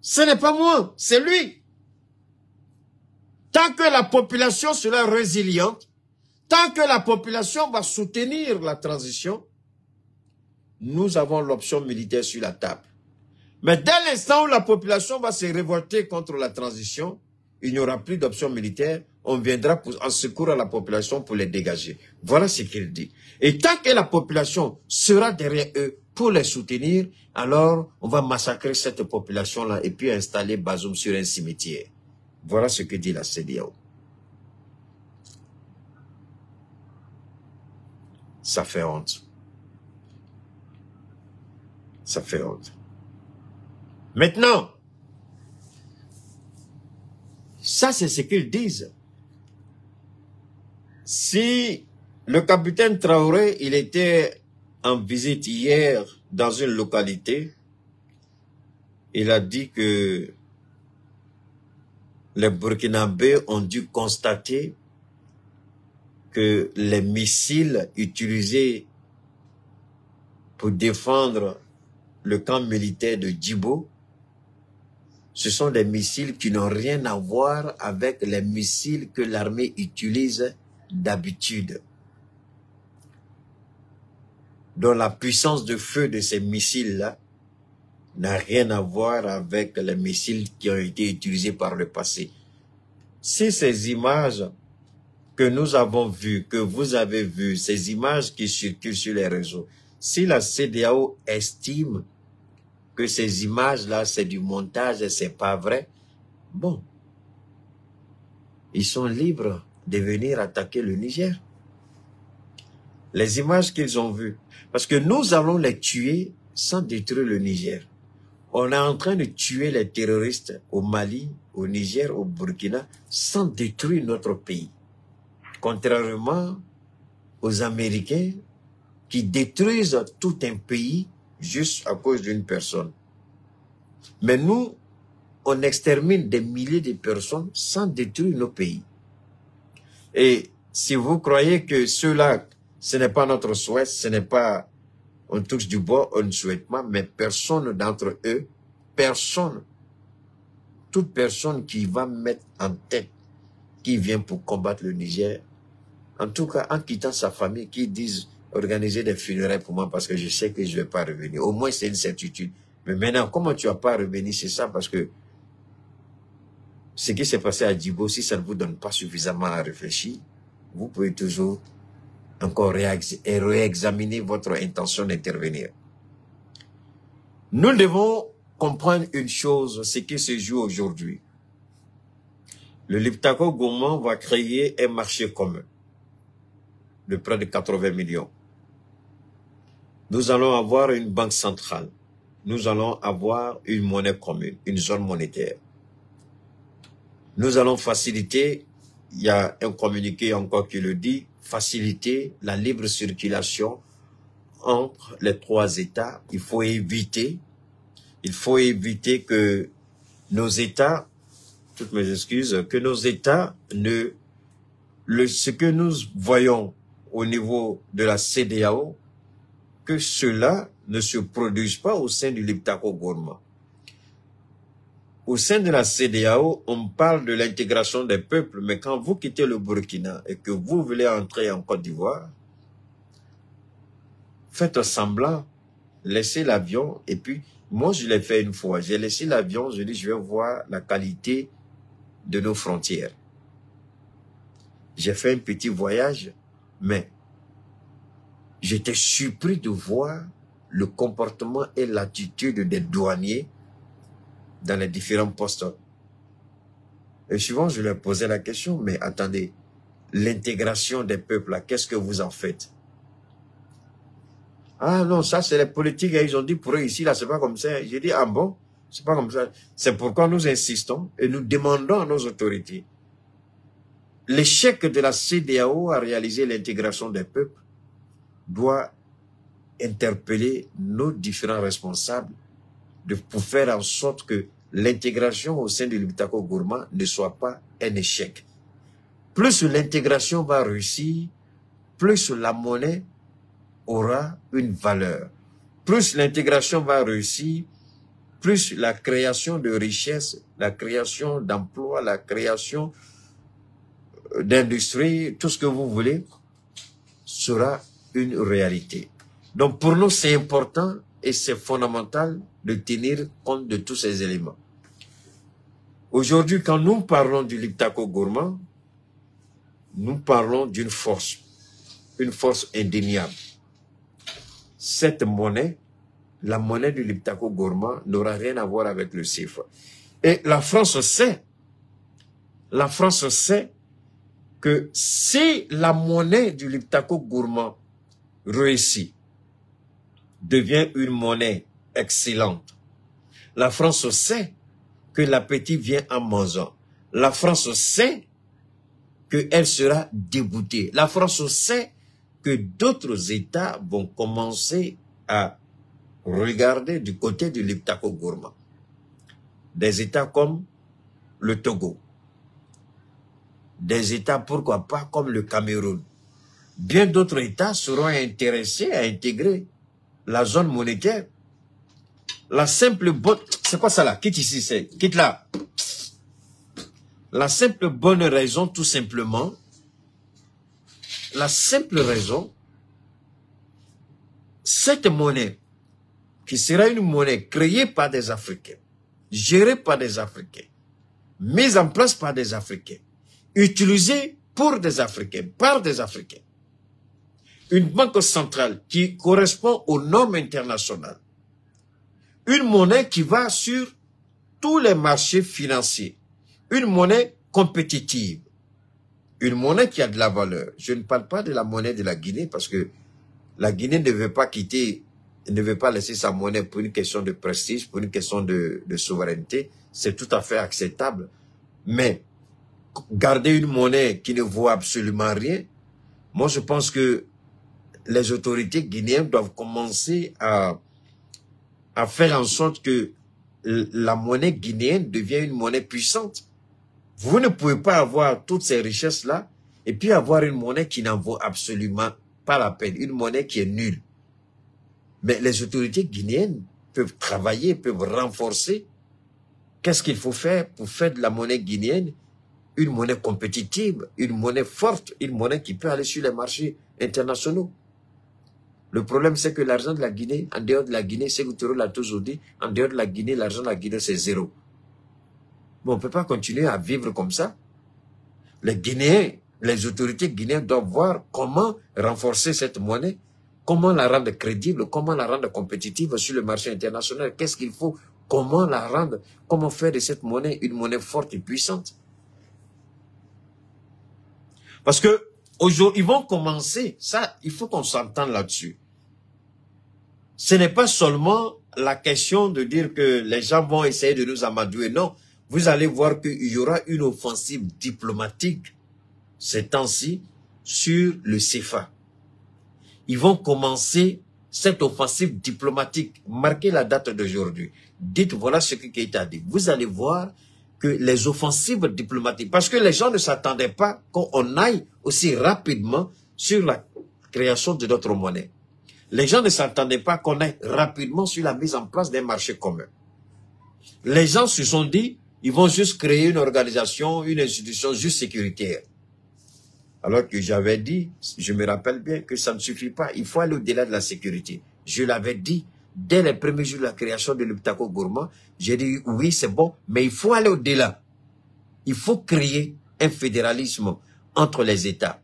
Ce n'est pas moi, c'est lui. Tant que la population sera résiliente, tant que la population va soutenir la transition, nous avons l'option militaire sur la table. Mais dès l'instant où la population va se révolter contre la transition, il n'y aura plus d'option militaire, on viendra en secours à la population pour les dégager. Voilà ce qu'il dit. Et tant que la population sera derrière eux pour les soutenir, alors on va massacrer cette population-là et puis installer Bazoum sur un cimetière. Voilà ce que dit la CEDEAO. Ça fait honte. Ça fait honte. Maintenant, ça c'est ce qu'ils disent. Si le capitaine Traoré, il était en visite hier dans une localité, il a dit que les Burkinabés ont dû constater que les missiles utilisés pour défendre le camp militaire de Djibo, ce sont des missiles qui n'ont rien à voir avec les missiles que l'armée utilise d'habitude. Donc la puissance de feu de ces missiles-là n'a rien à voir avec les missiles qui ont été utilisés par le passé. Si ces images que nous avons vues, que vous avez vues, ces images qui circulent sur les réseaux, si la CEDEAO estime que ces images-là, c'est du montage et c'est pas vrai, bon, ils sont libres de venir attaquer le Niger. Les images qu'ils ont vues, parce que nous allons les tuer sans détruire le Niger. On est en train de tuer les terroristes au Mali, au Niger, au Burkina, sans détruire notre pays. Contrairement aux Américains qui détruisent tout un pays juste à cause d'une personne. Mais nous, on extermine des milliers de personnes sans détruire nos pays. Et si vous croyez que ceux-là, ce n'est pas notre souhait, ce n'est pas, on touche du bois, on ne souhaite pas, mais personne d'entre eux, personne, toute personne qui va mettre en tête, qui vient pour combattre le Niger, en tout cas en quittant sa famille, qui disent organiser des funérailles pour moi parce que je sais que je ne vais pas revenir. Au moins c'est une certitude. Mais maintenant, comment tu vas pas revenir, c'est ça parce que ce qui s'est passé à Djibo, si ça ne vous donne pas suffisamment à réfléchir, vous pouvez toujours encore réexaminer votre intention d'intervenir. Nous devons comprendre une chose, ce qui se joue aujourd'hui. Le Liptako Gourmand va créer un marché commun de près de 80 millions. Nous allons avoir une banque centrale. Nous allons avoir une monnaie commune, une zone monétaire. Nous allons faciliter, il y a un communiqué encore qui le dit, faciliter la libre circulation entre les trois États. Il faut éviter que nos États, toutes mes excuses, que nos États ce que nous voyons au niveau de la CEDEAO, que cela ne se produise pas au sein du Liptako Gourmand. au sein de la CEDEAO, on parle de l'intégration des peuples, mais quand vous quittez le Burkina et que vous voulez entrer en Côte d'Ivoire, faites semblant, laissez l'avion, et puis, moi je l'ai fait une fois, j'ai laissé l'avion, je dis je vais voir la qualité de nos frontières. J'ai fait un petit voyage, mais j'étais surpris de voir le comportement et l'attitude des douaniers dans les différents postes. Et souvent, je leur posais la question, mais attendez, l'intégration des peuples, qu'est-ce que vous en faites? Ah non, ça c'est les politiques, ils ont dit pour eux ici, là, c'est pas comme ça. J'ai dit, ah bon, c'est pas comme ça. C'est pourquoi nous insistons et nous demandons à nos autorités. L'échec de la CEDEAO à réaliser l'intégration des peuples doit interpeller nos différents responsables pour faire en sorte que l'intégration au sein de l'Iptako Gourma ne soit pas un échec. Plus l'intégration va réussir, plus la monnaie aura une valeur. Plus l'intégration va réussir, plus la création de richesses, la création d'emplois, la création d'industrie, tout ce que vous voulez, sera une réalité. Donc pour nous, c'est important et c'est fondamental de tenir compte de tous ces éléments. Aujourd'hui, quand nous parlons du Liptako Gourma, nous parlons d'une force, une force indéniable. Cette monnaie, la monnaie du Liptako Gourma, n'aura rien à voir avec le CFA. Et la France sait que si la monnaie du Liptako Gourma réussit, devient une monnaie excellente, la France sait que l'appétit vient en mangeant. La France sait qu'elle sera déboutée. La France sait que d'autres États vont commencer à regarder du côté du Liptako Gourma. Des États comme le Togo. Des États, pourquoi pas, comme le Cameroun. Bien d'autres États seront intéressés à intégrer la zone monétaire. La simple bonne... C'est quoi ça là? Quitte ici, c'est... Quitte là. La simple bonne raison, tout simplement, la simple raison, cette monnaie, qui sera une monnaie créée par des Africains, gérée par des Africains, mise en place par des Africains, utilisée pour des Africains, par des Africains, une banque centrale qui correspond aux normes internationales, une monnaie qui va sur tous les marchés financiers, une monnaie compétitive, une monnaie qui a de la valeur. Je ne parle pas de la monnaie de la Guinée parce que la Guinée ne veut pas quitter, ne veut pas laisser sa monnaie pour une question de prestige, pour une question de souveraineté. C'est tout à fait acceptable. Mais garder une monnaie qui ne vaut absolument rien, moi je pense que les autorités guinéennes doivent commencer à faire en sorte que la monnaie guinéenne devienne une monnaie puissante. Vous ne pouvez pas avoir toutes ces richesses-là et puis avoir une monnaie qui n'en vaut absolument pas la peine, une monnaie qui est nulle. Mais les autorités guinéennes peuvent travailler, peuvent renforcer. Qu'est-ce qu'il faut faire pour faire de la monnaie guinéenne une monnaie compétitive, une monnaie forte, une monnaie qui peut aller sur les marchés internationaux? Le problème, c'est que l'argent de la Guinée, en dehors de la Guinée, c'est que Touro l'a toujours dit, en dehors de la Guinée, l'argent de la Guinée, c'est zéro. Bon, on ne peut pas continuer à vivre comme ça. Les Guinéens, les autorités guinéennes doivent voir comment renforcer cette monnaie, comment la rendre crédible, comment la rendre compétitive sur le marché international. Qu'est-ce qu'il faut? Comment la rendre? Comment faire de cette monnaie une monnaie forte et puissante? Parce que aujourd'hui, ils vont commencer, ça, il faut qu'on s'entende là-dessus. Ce n'est pas seulement la question de dire que les gens vont essayer de nous amadouer. Non, vous allez voir qu'il y aura une offensive diplomatique ces temps-ci sur le CFA. Ils vont commencer cette offensive diplomatique. Marquez la date d'aujourd'hui. Dites, voilà ce que Keïta a dit. Vous allez voir que les offensives diplomatiques, parce que les gens ne s'attendaient pas qu'on aille aussi rapidement sur la création de notre monnaie. Les gens ne s'attendaient pas qu'on aille rapidement sur la mise en place d'un marché commun. Les gens se sont dit, Ils vont juste créer une organisation, une institution juste sécuritaire. Alors que j'avais dit, je me rappelle bien que ça ne suffit pas. Il faut aller au-delà de la sécurité. Je l'avais dit dès les premiers jours de la création de l'Uptako Gourma. J'ai dit oui, c'est bon, mais il faut aller au-delà. Il faut créer un fédéralisme entre les États.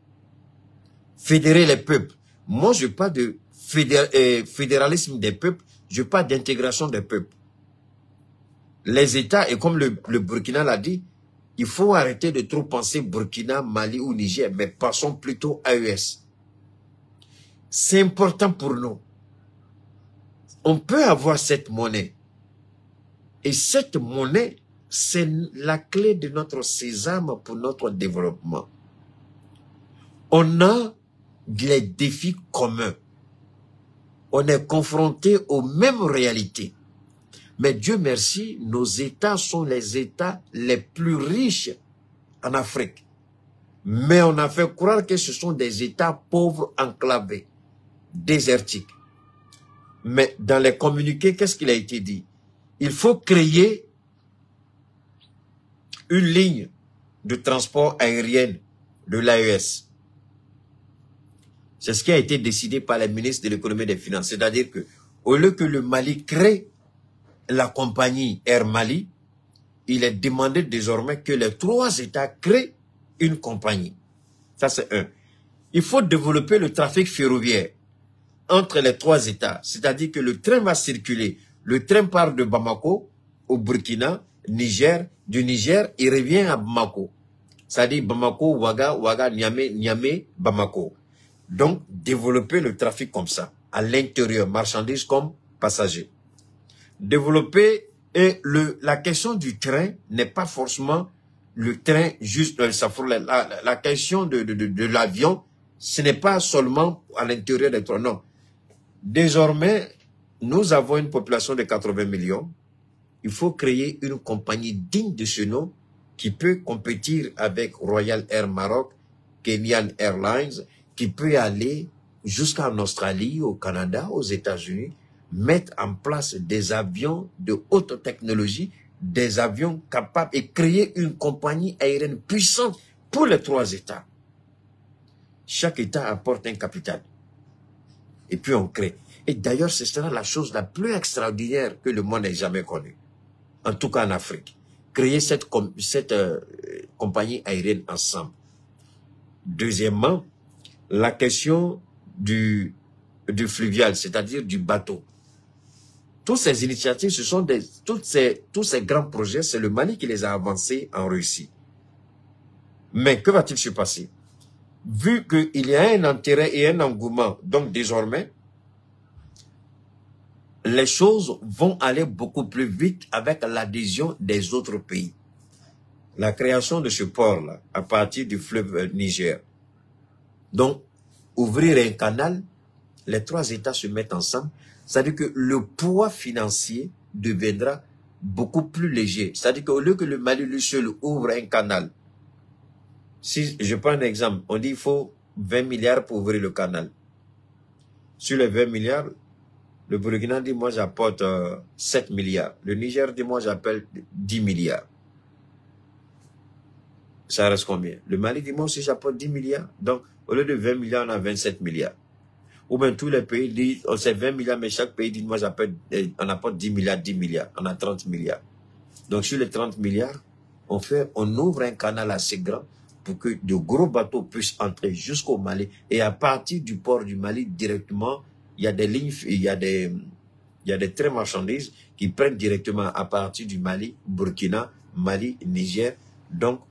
Fédérer les peuples. Moi, je parle de fédéralisme des peuples, je parle d'intégration des peuples. Les États, et comme le Burkina l'a dit, il faut arrêter de trop penser Burkina, Mali ou Niger, mais passons plutôt à AES. C'est important pour nous. On peut avoir cette monnaie. Et cette monnaie, c'est la clé de notre sésame pour notre développement. On a des défis communs. On est confronté aux mêmes réalités. Mais Dieu merci, nos États sont les États les plus riches en Afrique. Mais on a fait croire que ce sont des États pauvres, enclavés, désertiques. Mais dans les communiqués, qu'est-ce qu'il a été dit? Il faut créer une ligne de transport aérien de l'AES. C'est ce qui a été décidé par les ministres de l'économie et des finances. C'est-à-dire que, au lieu que le Mali crée la compagnie Air Mali, il est demandé désormais que les 3 États créent une compagnie. Ça, c'est un. Il faut développer le trafic ferroviaire entre les 3 États. C'est-à-dire que le train va circuler. Le train part de Bamako au Burkina, Niger. Du Niger, il revient à Bamako. C'est-à-dire Bamako, Ouaga, Ouaga, Niamey, Niamey, Bamako. Donc, développer le trafic comme ça, à l'intérieur, marchandises comme passagers. Développer, et la question du train n'est pas forcément le train juste, la question de l'avion, ce n'est pas seulement à l'intérieur des trains, non. Désormais, nous avons une population de 80 millions. Il faut créer une compagnie digne de ce nom qui peut compétir avec Royal Air Maroc, Kenyan Airlines, qui peut aller jusqu'en Australie, au Canada, aux États-Unis, mettre en place des avions de haute technologie, des avions capables et créer une compagnie aérienne puissante pour les 3 États. Chaque État apporte un capital. Et puis on crée. Et d'ailleurs, ce sera la chose la plus extraordinaire que le monde ait jamais connue. En tout cas en Afrique. Créer cette compagnie aérienne ensemble. Deuxièmement, la question du fluvial, c'est-à-dire du bateau. Toutes ces initiatives, ce sont tous ces grands projets, c'est le Mali qui les a avancés en Russie. Mais que va-t-il se passer? Vu qu'il y a un intérêt et un engouement, donc désormais, les choses vont aller beaucoup plus vite avec l'adhésion des autres pays. La création de ce port-là, à partir du fleuve Niger. Donc, ouvrir un canal, les 3 États se mettent ensemble, c'est-à-dire que le poids financier deviendra beaucoup plus léger. C'est-à-dire qu'au lieu que le Mali lui seul ouvre un canal, si je prends un exemple, on dit qu'il faut 20 milliards pour ouvrir le canal. Sur les 20 milliards, le Burkina dit moi j'apporte 7 milliards. Le Niger dit moi j'appelle 10 milliards. Ça reste combien? Le Mali dit moi aussi j'apporte 10 milliards. Donc, au lieu de 20 milliards, on a 27 milliards. Ou bien tous les pays disent, on sait 20 milliards, mais chaque pays dit, moi on apporte 10 milliards, on a 30 milliards. Donc sur les 30 milliards, on ouvre un canal assez grand pour que de gros bateaux puissent entrer jusqu'au Mali. Et à partir du port du Mali, directement, il y a des lignes, il y a des trains marchandises qui prennent directement à partir du Mali, Burkina, Mali, Niger. Donc,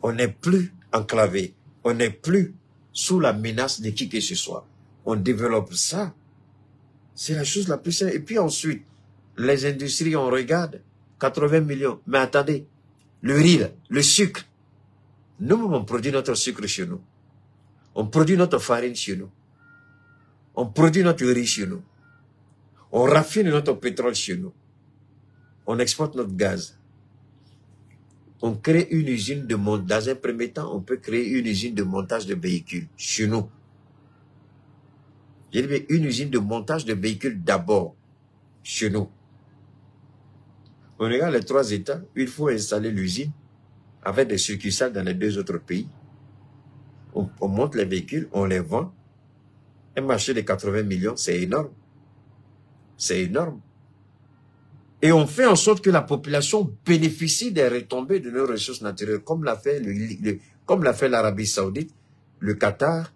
on n'est plus enclavé, on n'est plus sous la menace de qui que ce soit. On développe ça. C'est la chose la plus simple. Et puis ensuite, les industries, on regarde, 80 millions. Mais attendez, le riz, le sucre. Nous, on produit notre sucre chez nous. On produit notre farine chez nous. On produit notre riz chez nous. On raffine notre pétrole chez nous. On exporte notre gaz. On crée une usine de montage. Dans un premier temps, on peut créer une usine de montage de véhicules chez nous. J'ai dit une usine de montage de véhicules d'abord chez nous. On regarde les 3 États, il faut installer l'usine avec des succursales dans les 2 autres pays. On monte les véhicules, on les vend. Un marché de 80 millions, c'est énorme. C'est énorme. Et on fait en sorte que la population bénéficie des retombées de nos ressources naturelles, comme l'a fait l'Arabie Saoudite, le Qatar,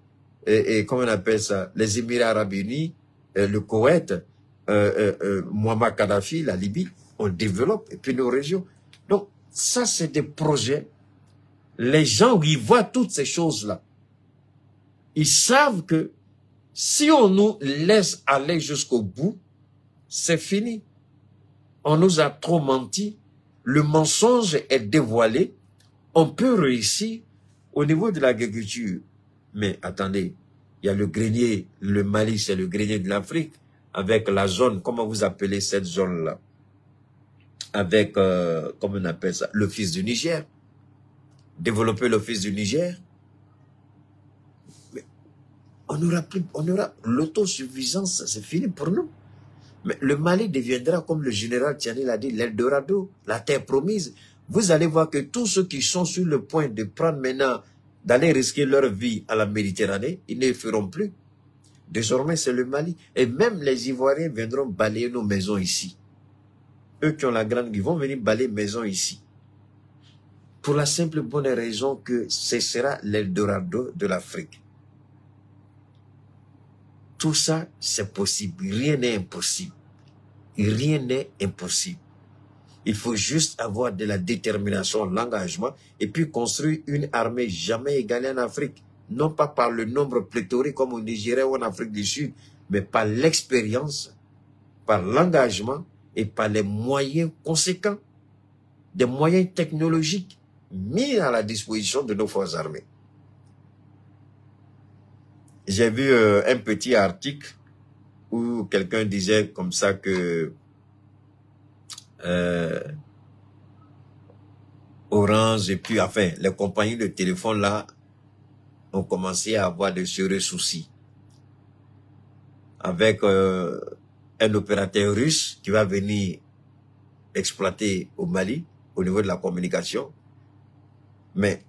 et comment on appelle ça, les Émirats Arabes Unis, le Koweït, Muammar Kadhafi, la Libye. On développe, et puis nos régions. Donc, ça, c'est des projets. Les gens, ils voient toutes ces choses-là. Ils savent que si on nous laisse aller jusqu'au bout, c'est fini. On nous a trop menti. Le mensonge est dévoilé. On peut réussir au niveau de l'agriculture. Mais attendez, il y a le grenier. Le Mali, c'est le grenier de l'Afrique. Avec la zone, comment vous appelez cette zone-là? Avec, comment on appelle ça, l'office du Niger. Développer l'office du Niger. Mais on aura l'autosuffisance, c'est fini pour nous. Mais le Mali deviendra, comme le général Tiani l'a dit, l'Eldorado, la terre promise. Vous allez voir que tous ceux qui sont sur le point de prendre maintenant, d'aller risquer leur vie à la Méditerranée, ils ne le feront plus. Désormais, c'est le Mali. Et même les Ivoiriens viendront balayer nos maisons ici. Eux qui ont la grande, ils vont venir balayer maison ici. Pour la simple bonne raison que ce sera l'Eldorado de l'Afrique. Tout ça, c'est possible. Rien n'est impossible. Rien n'est impossible. Il faut juste avoir de la détermination, l'engagement, et puis construire une armée jamais égalée en Afrique. Non pas par le nombre pléthorique comme au Nigeria ou en Afrique du Sud, mais par l'expérience, par l'engagement, et par les moyens conséquents, des moyens technologiques mis à la disposition de nos forces armées. J'ai vu un petit article où quelqu'un disait comme ça que Orange et puis enfin les compagnies de téléphone là ont commencé à avoir de sérieux soucis avec un opérateur russe qui va venir exploiter au Mali, au niveau de la communication. Mais,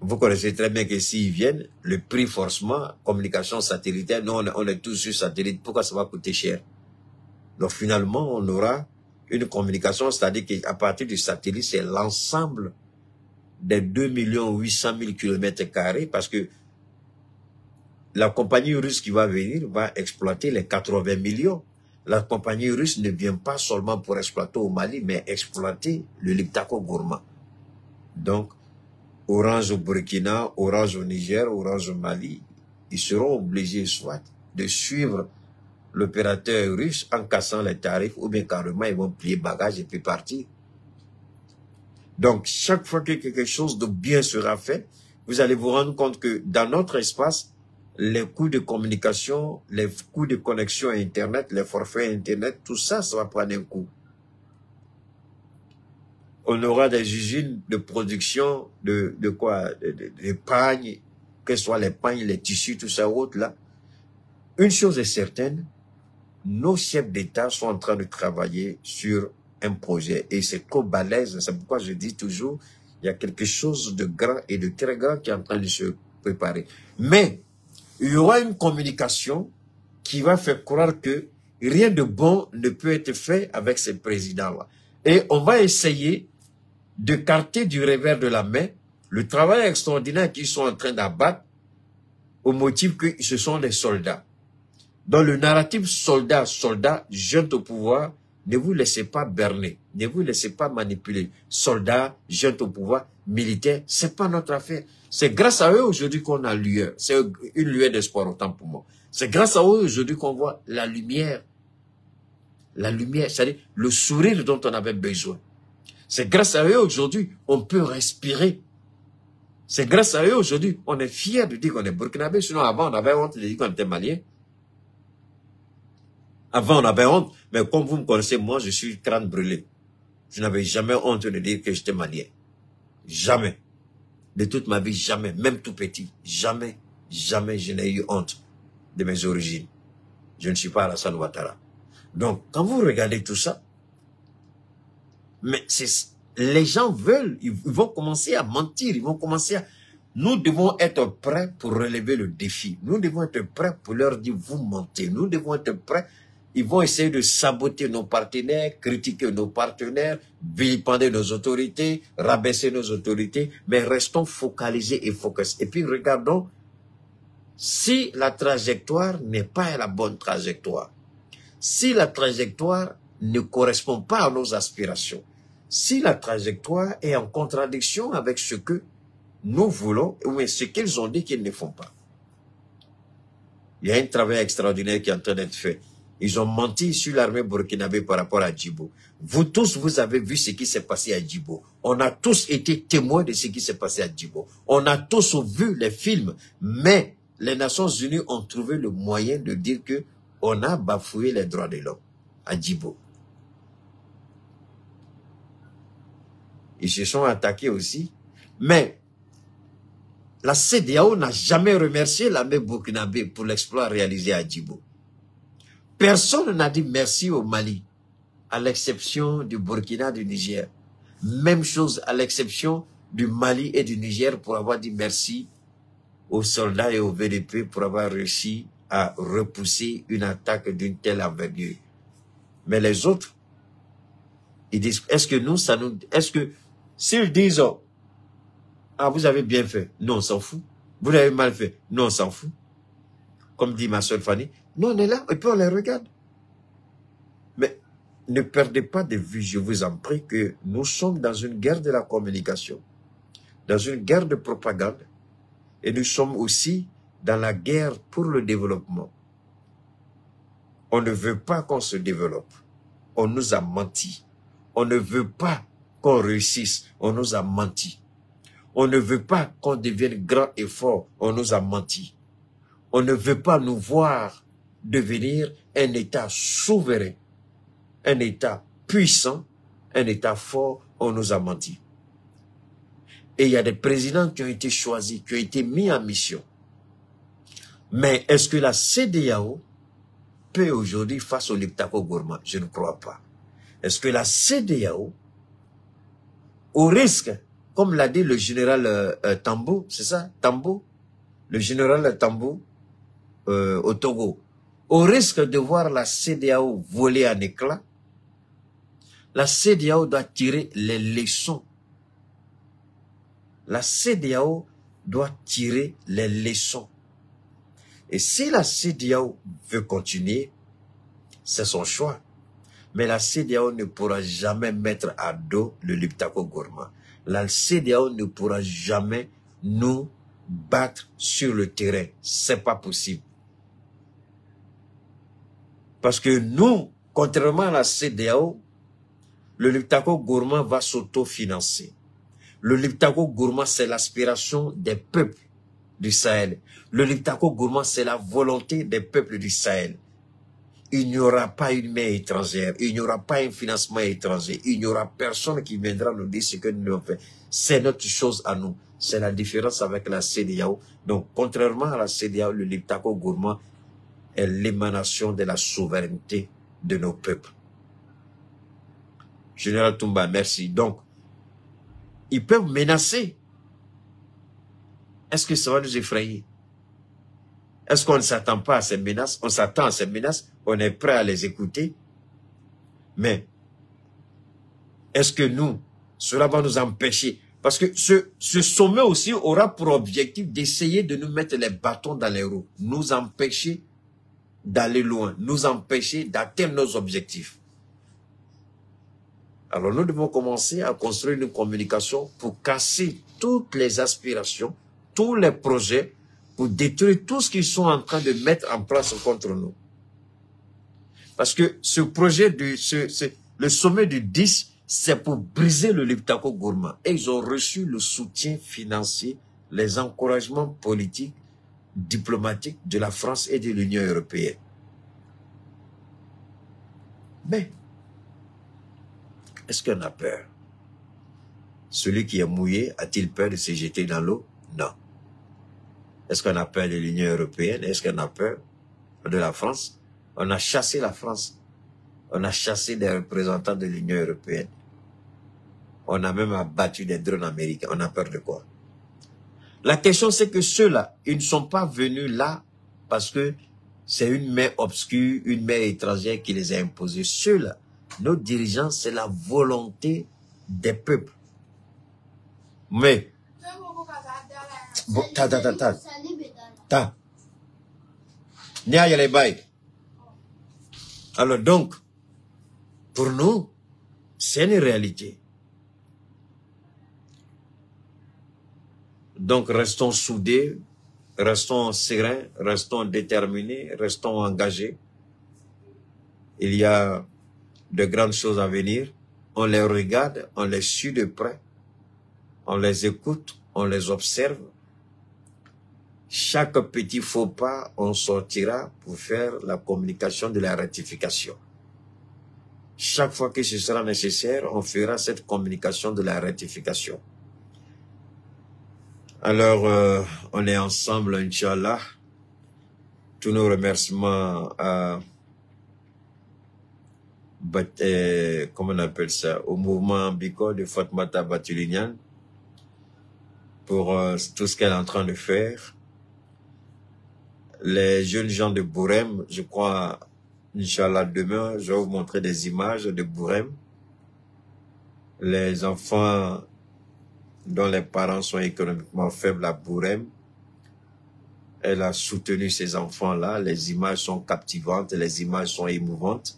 vous connaissez très bien que s'ils viennent, le prix forcément, communication satellitaire, nous on est tous sur satellite, pourquoi ça va coûter cher? Donc finalement, on aura une communication, c'est-à-dire qu'à partir du satellite, c'est l'ensemble des 2 800 000 km², parce que la compagnie russe qui va venir va exploiter les 80 millions. La compagnie russe ne vient pas seulement pour exploiter au Mali, mais exploiter le Liptako Gourma. Donc, Orange au Burkina, Orange au Niger, Orange au Mali, ils seront obligés soit de suivre l'opérateur russe en cassant les tarifs, ou bien carrément ils vont plier bagages et puis partir. Donc, chaque fois que quelque chose de bien sera fait, vous allez vous rendre compte que dans notre espace, les coûts de communication, les coûts de connexion à Internet, les forfaits Internet, tout ça, ça va prendre un coup. On aura des usines de production de quoi? De pagnes, que ce soit les pagnes, les tissus, tout ça, autre là. Une chose est certaine, nos chefs d'État sont en train de travailler sur un projet et c'est trop balèze. C'est pourquoi je dis toujours, il y a quelque chose de grand et de très grand qui est en train de se préparer. Mais, il y aura une communication qui va faire croire que rien de bon ne peut être fait avec ces présidents-là. Et on va essayer de carter du revers de la main le travail extraordinaire qu'ils sont en train d'abattre au motif que ce sont des soldats. Dans le narratif soldat, jeune au pouvoir, ne vous laissez pas berner, ne vous laissez pas manipuler. Soldats, jeunes au pouvoir, militaires, c'est pas notre affaire. C'est grâce à eux aujourd'hui qu'on a lueur. C'est une lueur d'espoir autant pour moi. C'est grâce à eux aujourd'hui qu'on voit la lumière. La lumière, c'est-à-dire le sourire dont on avait besoin. C'est grâce à eux aujourd'hui on peut respirer. C'est grâce à eux aujourd'hui on est fier de dire qu'on est burkinabé. Sinon avant on avait honte de dire qu'on était malien. Avant on avait honte, mais comme vous me connaissez, moi je suis crâne brûlé. Je n'avais jamais honte de dire que j'étais malien. Jamais. De toute ma vie, jamais. Même tout petit. Jamais, jamais je n'ai eu honte de mes origines. Je ne suis pas Alassane Ouattara. Donc, quand vous regardez tout ça, Mais les gens veulent, ils vont commencer à mentir, ils vont commencer à... Nous devons être prêts pour relever le défi. Nous devons être prêts pour leur dire, vous mentez. Nous devons être prêts. Ils vont essayer de saboter nos partenaires, critiquer nos partenaires, vilipender nos autorités, rabaisser nos autorités, mais restons focalisés et focus. Et puis regardons si la trajectoire n'est pas la bonne trajectoire. Si la trajectoire ne correspond pas à nos aspirations. Si la trajectoire est en contradiction avec ce que nous voulons, ou ce qu'ils ont dit qu'ils ne font pas. Il y a un travail extraordinaire qui est en train d'être fait. Ils ont menti sur l'armée burkinabé par rapport à Djibo. Vous tous, vous avez vu ce qui s'est passé à Djibo. On a tous été témoins de ce qui s'est passé à Djibo. On a tous vu les films, mais les Nations Unies ont trouvé le moyen de dire que on a bafoué les droits de l'homme à Djibo. Ils se sont attaqués aussi, mais la CEDEAO n'a jamais remercié l'armée burkinabé pour l'exploit réalisé à Djibo. Personne n'a dit merci au Mali, à l'exception du Burkina, du Niger. Même chose à l'exception du Mali et du Niger pour avoir dit merci aux soldats et aux VDP pour avoir réussi à repousser une attaque d'une telle envergure. Mais les autres, ils disent, est-ce que nous, ça nous... Est-ce que, s'ils disent, oh, ah, vous avez bien fait, nous on s'en fout. Vous avez mal fait, nous on s'en fout. Comme dit ma soeur Fanny, nous on est là et puis on les regarde. Mais ne perdez pas de vue, je vous en prie, que nous sommes dans une guerre de la communication, dans une guerre de propagande, et nous sommes aussi dans la guerre pour le développement. On ne veut pas qu'on se développe. On nous a menti. On ne veut pas qu'on réussisse. On nous a menti. On ne veut pas qu'on devienne grand et fort. On nous a menti. On ne veut pas nous voir devenir un État souverain, un État puissant, un État fort. On nous a menti. Et il y a des présidents qui ont été choisis, qui ont été mis en mission. Mais est-ce que la CEDEAO peut aujourd'hui face au Liptako Gourma? Je ne crois pas. Est-ce que la CEDEAO, au risque, comme l'a dit le général Tambo, c'est ça, Tambo, le général Tambo au Togo, au risque de voir la CEDEAO voler en éclats, la CEDEAO doit tirer les leçons. La CEDEAO doit tirer les leçons. Et si la CEDEAO veut continuer, c'est son choix. Mais la CEDEAO ne pourra jamais mettre à dos le Liptako Gourma. La CEDEAO ne pourra jamais nous battre sur le terrain. C'est pas possible. Parce que nous, contrairement à la CEDEAO, le Liptako Gourma va s'autofinancer. Le Liptako Gourma, c'est l'aspiration des peuples du Sahel. Le Liptako Gourma, c'est la volonté des peuples du Sahel. Il n'y aura pas une main étrangère, il n'y aura pas un financement étranger, il n'y aura personne qui viendra nous dire ce que nous avons fait. C'est notre chose à nous. C'est la différence avec la CEDEAO. Donc, contrairement à la CEDEAO, le Liptako Gourma est l'émanation de la souveraineté de nos peuples. Général Toumba, merci. Donc, ils peuvent menacer. Est-ce que ça va nous effrayer? Est-ce qu'on ne s'attend pas à ces menaces? On s'attend à ces menaces, on est prêt à les écouter. Mais, est-ce que nous, cela va nous empêcher? Parce que ce sommet aussi aura pour objectif d'essayer de nous mettre les bâtons dans les roues, nous empêcher d'aller loin, nous empêcher d'atteindre nos objectifs. Alors nous devons commencer à construire une communication pour casser toutes les aspirations, tous les projets, pour détruire tout ce qu'ils sont en train de mettre en place contre nous. Parce que ce projet, le sommet du 10, c'est pour briser le Liptako Gourma. Et ils ont reçu le soutien financier, les encouragements politiques, diplomatiques de la France et de l'Union européenne. Mais, est-ce qu'on a peur? Celui qui est mouillé, a-t-il peur de se jeter dans l'eau? Non. Est-ce qu'on a peur de l'Union européenne? Est-ce qu'on a peur de la France? On a chassé la France. On a chassé des représentants de l'Union européenne. On a même abattu des drones américains. On a peur de quoi? La question, c'est que ceux-là, ils ne sont pas venus là parce que c'est une main obscure, une main étrangère qui les a imposés. Ceux-là, nos dirigeants, c'est la volonté des peuples. Mais, bon, alors donc, pour nous, c'est une réalité. Donc, restons soudés, restons sereins, restons déterminés, restons engagés. Il y a de grandes choses à venir. On les regarde, on les suit de près, on les écoute, on les observe. Chaque petit faux pas, on sortira pour faire la communication de la rectification. Chaque fois que ce sera nécessaire, on fera cette communication de la rectification. Alors, on est ensemble, Inch'Allah. Tous nos remerciements à, comment on appelle ça, au mouvement Biko de Fatmata Batulinian pour tout ce qu'elle est en train de faire. Les jeunes gens de Bourem, je crois, Inch'Allah, demain, je vais vous montrer des images de Bourem. Les enfants dont les parents sont économiquement faibles à Bourem. Elle a soutenu ces enfants-là. Les images sont captivantes, les images sont émouvantes.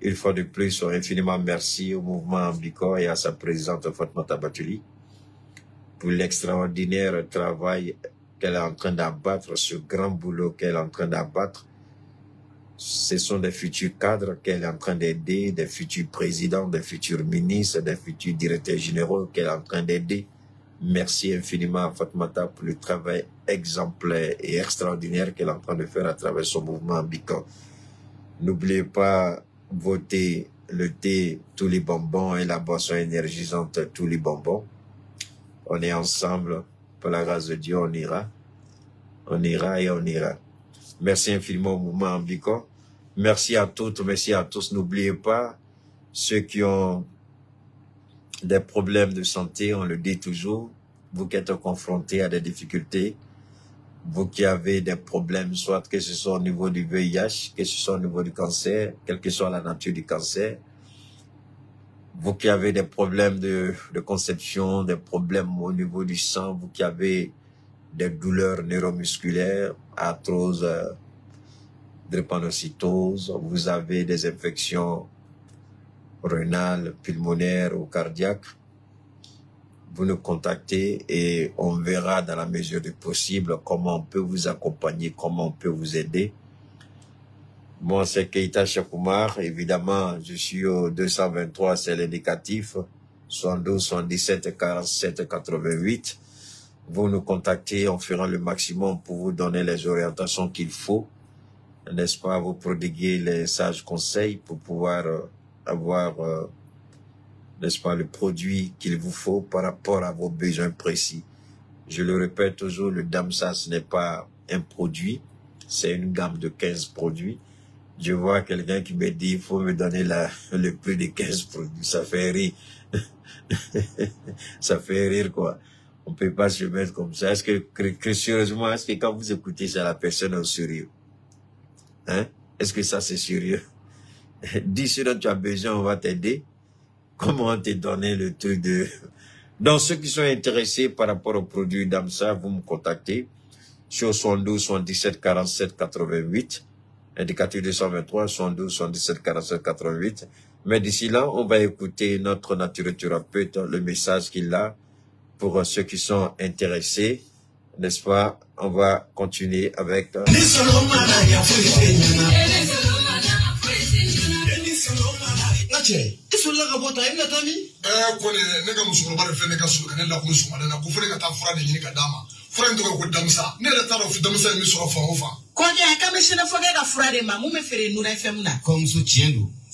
Une fois de plus, infiniment merci au mouvement Biko et à sa présidente Fatmata Batuli pour l'extraordinaire travail qu'elle est en train d'abattre, ce grand boulot qu'elle est en train d'abattre. Ce sont des futurs cadres qu'elle est en train d'aider, des futurs présidents, des futurs ministres, des futurs directeurs généraux qu'elle est en train d'aider. Merci infiniment à Fatmata pour le travail exemplaire et extraordinaire qu'elle est en train de faire à travers son mouvement Biko. N'oubliez pas, voter le thé, tous les bonbons et la boisson énergisante, tous les bonbons. On est ensemble, pour la grâce de Dieu, on ira. On ira et on ira. Merci infiniment au mouvement Biko. Merci à toutes, merci à tous. N'oubliez pas, ceux qui ont des problèmes de santé, on le dit toujours, vous qui êtes confrontés à des difficultés, vous qui avez des problèmes, soit que ce soit au niveau du VIH, que ce soit au niveau du cancer, quelle que soit la nature du cancer, vous qui avez des problèmes de conception, des problèmes au niveau du sang, vous qui avez des douleurs neuromusculaires, arthrose, drépanocytose, vous avez des infections rénales, pulmonaires ou cardiaques, vous nous contactez et on verra dans la mesure du possible comment on peut vous accompagner, comment on peut vous aider. Moi, c'est Keita Chakoumar. Évidemment, je suis au 223, c'est l'indicatif, 72, 77, 47, 88. Vous nous contactez, on fera le maximum pour vous donner les orientations qu'il faut, n'est-ce pas, vous prodiguer les sages conseils pour pouvoir avoir, n'est-ce pas, le produit qu'il vous faut par rapport à vos besoins précis. Je le répète toujours, le Damsa, ce n'est pas un produit, c'est une gamme de 15 produits. Je vois quelqu'un qui me dit, il faut me donner le prix de 15 produits. Ça fait rire. Ça fait rire, quoi. On peut pas se mettre comme ça. Est-ce que sérieusement, est-ce que quand vous écoutez ça, la personne est sérieux? Hein? Est-ce que ça, c'est sérieux? Dis ce dont tu as besoin, on va t'aider. Comment te donner le truc de... Donc, ceux qui sont intéressés par rapport au produit Damsa, vous me contactez sur 72 77 47 88, indicatif 223, 72 77 47 88. Mais d'ici là, on va écouter notre naturothérapeute, le message qu'il a pour ceux qui sont intéressés, n'est-ce pas? On va continuer avec...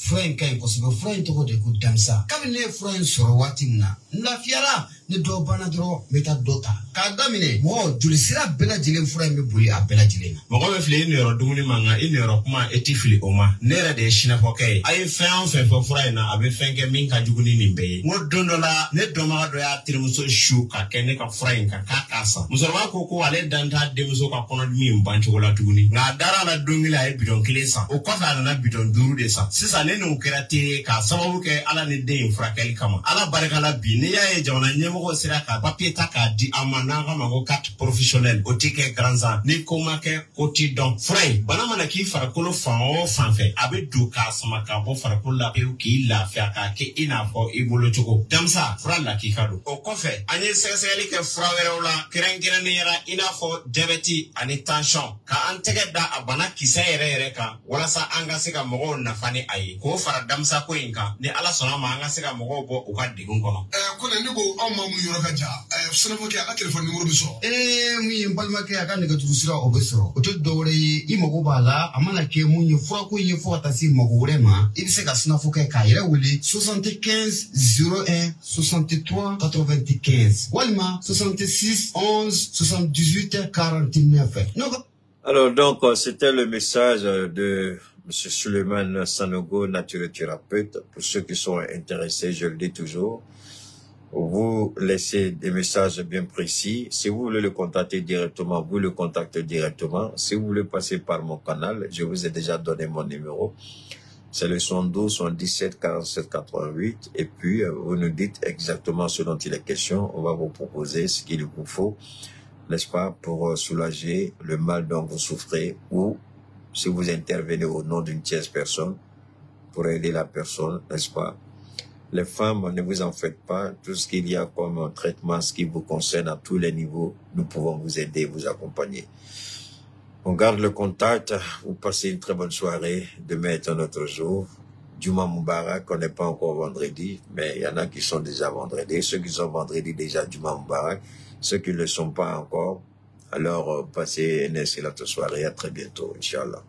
Fura in ka ɲi kosɛbɛ, fura in tɔgɔ de ko Damsa. Kabini ne ye fura in sɔrɔ waati min na, n lafiyara. ne dɔ banna dɔrɔn n bɛ taa dɔ ta k'a daminɛ mɔgɔ joli sira bɛɛ lajɛlen fura in bɛ boli a bɛɛ lajɛlen na. mɔgɔ bɛ fili i niyɔrɔ dumuni ma nka i niyɔrɔ kuma e ti fili o ma ne yɛrɛ de ye sinafɔkɛ ye a ye fɛn o fɛn fɔ fura in na a bɛ fɛn kɛ min ka jugu ni nin bɛɛ ye. n ko don dɔ la ne dɔnbaga dɔ y'a terimuso su ka kɛ ne ka fura in kan k'a san musokɔrɔba ko ale dan t'a denmuso ka kɔnɔdimi in ban cogo la tuguni nka a dara la don kelen a ye bidɔn 1 san o kɔfɛ a nana bidɔn 5 de san sisan ne n'o kɛra teri k'a sababu kɛ ala ni den in furakɛli kama ala barika la bi n'i y'a ye jamana ɲɛmɔgɔ sera ka papiye ta k'a di an ma n'an ka ma ko carte professionnelle o tɛ kɛ gansan ni ko ma kɛ ko t'i dɔn fura in bana mana k'i farikolo fan o fan fɛ a bɛ don k'a sama k'a bɔ farikolo la pewu k'i lafiya k'a kɛ i n'a fɔ i bolo cogo damisa fura lakika don o kɔfɛ an ye sɛgɛsɛgɛli kɛ fura wɛrɛw la kɛrɛnkɛrɛnnenya la i n'a fɔ diabète ani tension ka an tɛgɛ da a bana kisɛ yɛrɛ kan walasa an ka se ka mɔgɔw nafa ni a ye k'o fara damisa ko in kan ni ala sɔnna ma an ka se ka mɔgɔw bɔ u ka degun kɔnɔ. ko ne ko aw ma mun yɔrɔ ka jan sɛnɛfɔkɛ a ka téléphone numéro bɛ sɔrɔ. mun ye n balimakɛ a ka nɛgɛjuru sira o bɛ sɔrɔ o tɛ dɔwɛrɛ ye i mago b'a la a mana kɛ mun ye furako ye fo ka taa se mago wɛrɛ ma i bɛ se ka sinafɔkɛ k'a yɛrɛ wele 75 01 63 95 walima 66 11 78 49. Alors donc, c'était le message de M. Suleiman Sanogo, naturothérapeute. Pour ceux qui sont intéressés, je le dis toujours, vous laissez des messages bien précis. Si vous voulez le contacter directement, vous le contactez directement. Si vous voulez passer par mon canal, je vous ai déjà donné mon numéro. C'est le 72 77 47 88. Et puis, vous nous dites exactement ce dont il est question. On va vous proposer ce qu'il vous faut, n'est-ce pas, pour soulager le mal dont vous souffrez, ou si vous intervenez au nom d'une tierce personne pour aider la personne, n'est-ce pas. Les femmes, ne vous en faites pas. Tout ce qu'il y a comme traitement, ce qui vous concerne à tous les niveaux, nous pouvons vous aider, vous accompagner. On garde le contact. Vous passez une très bonne soirée. Demain est un autre jour. Juma Moubarak, on n'est pas encore vendredi, mais il y en a qui sont déjà vendredi. Ceux qui sont vendredi, déjà Juma Moubarak. Ceux qui ne le sont pas encore, alors passez une excellente soirée. À très bientôt, Inch'Allah.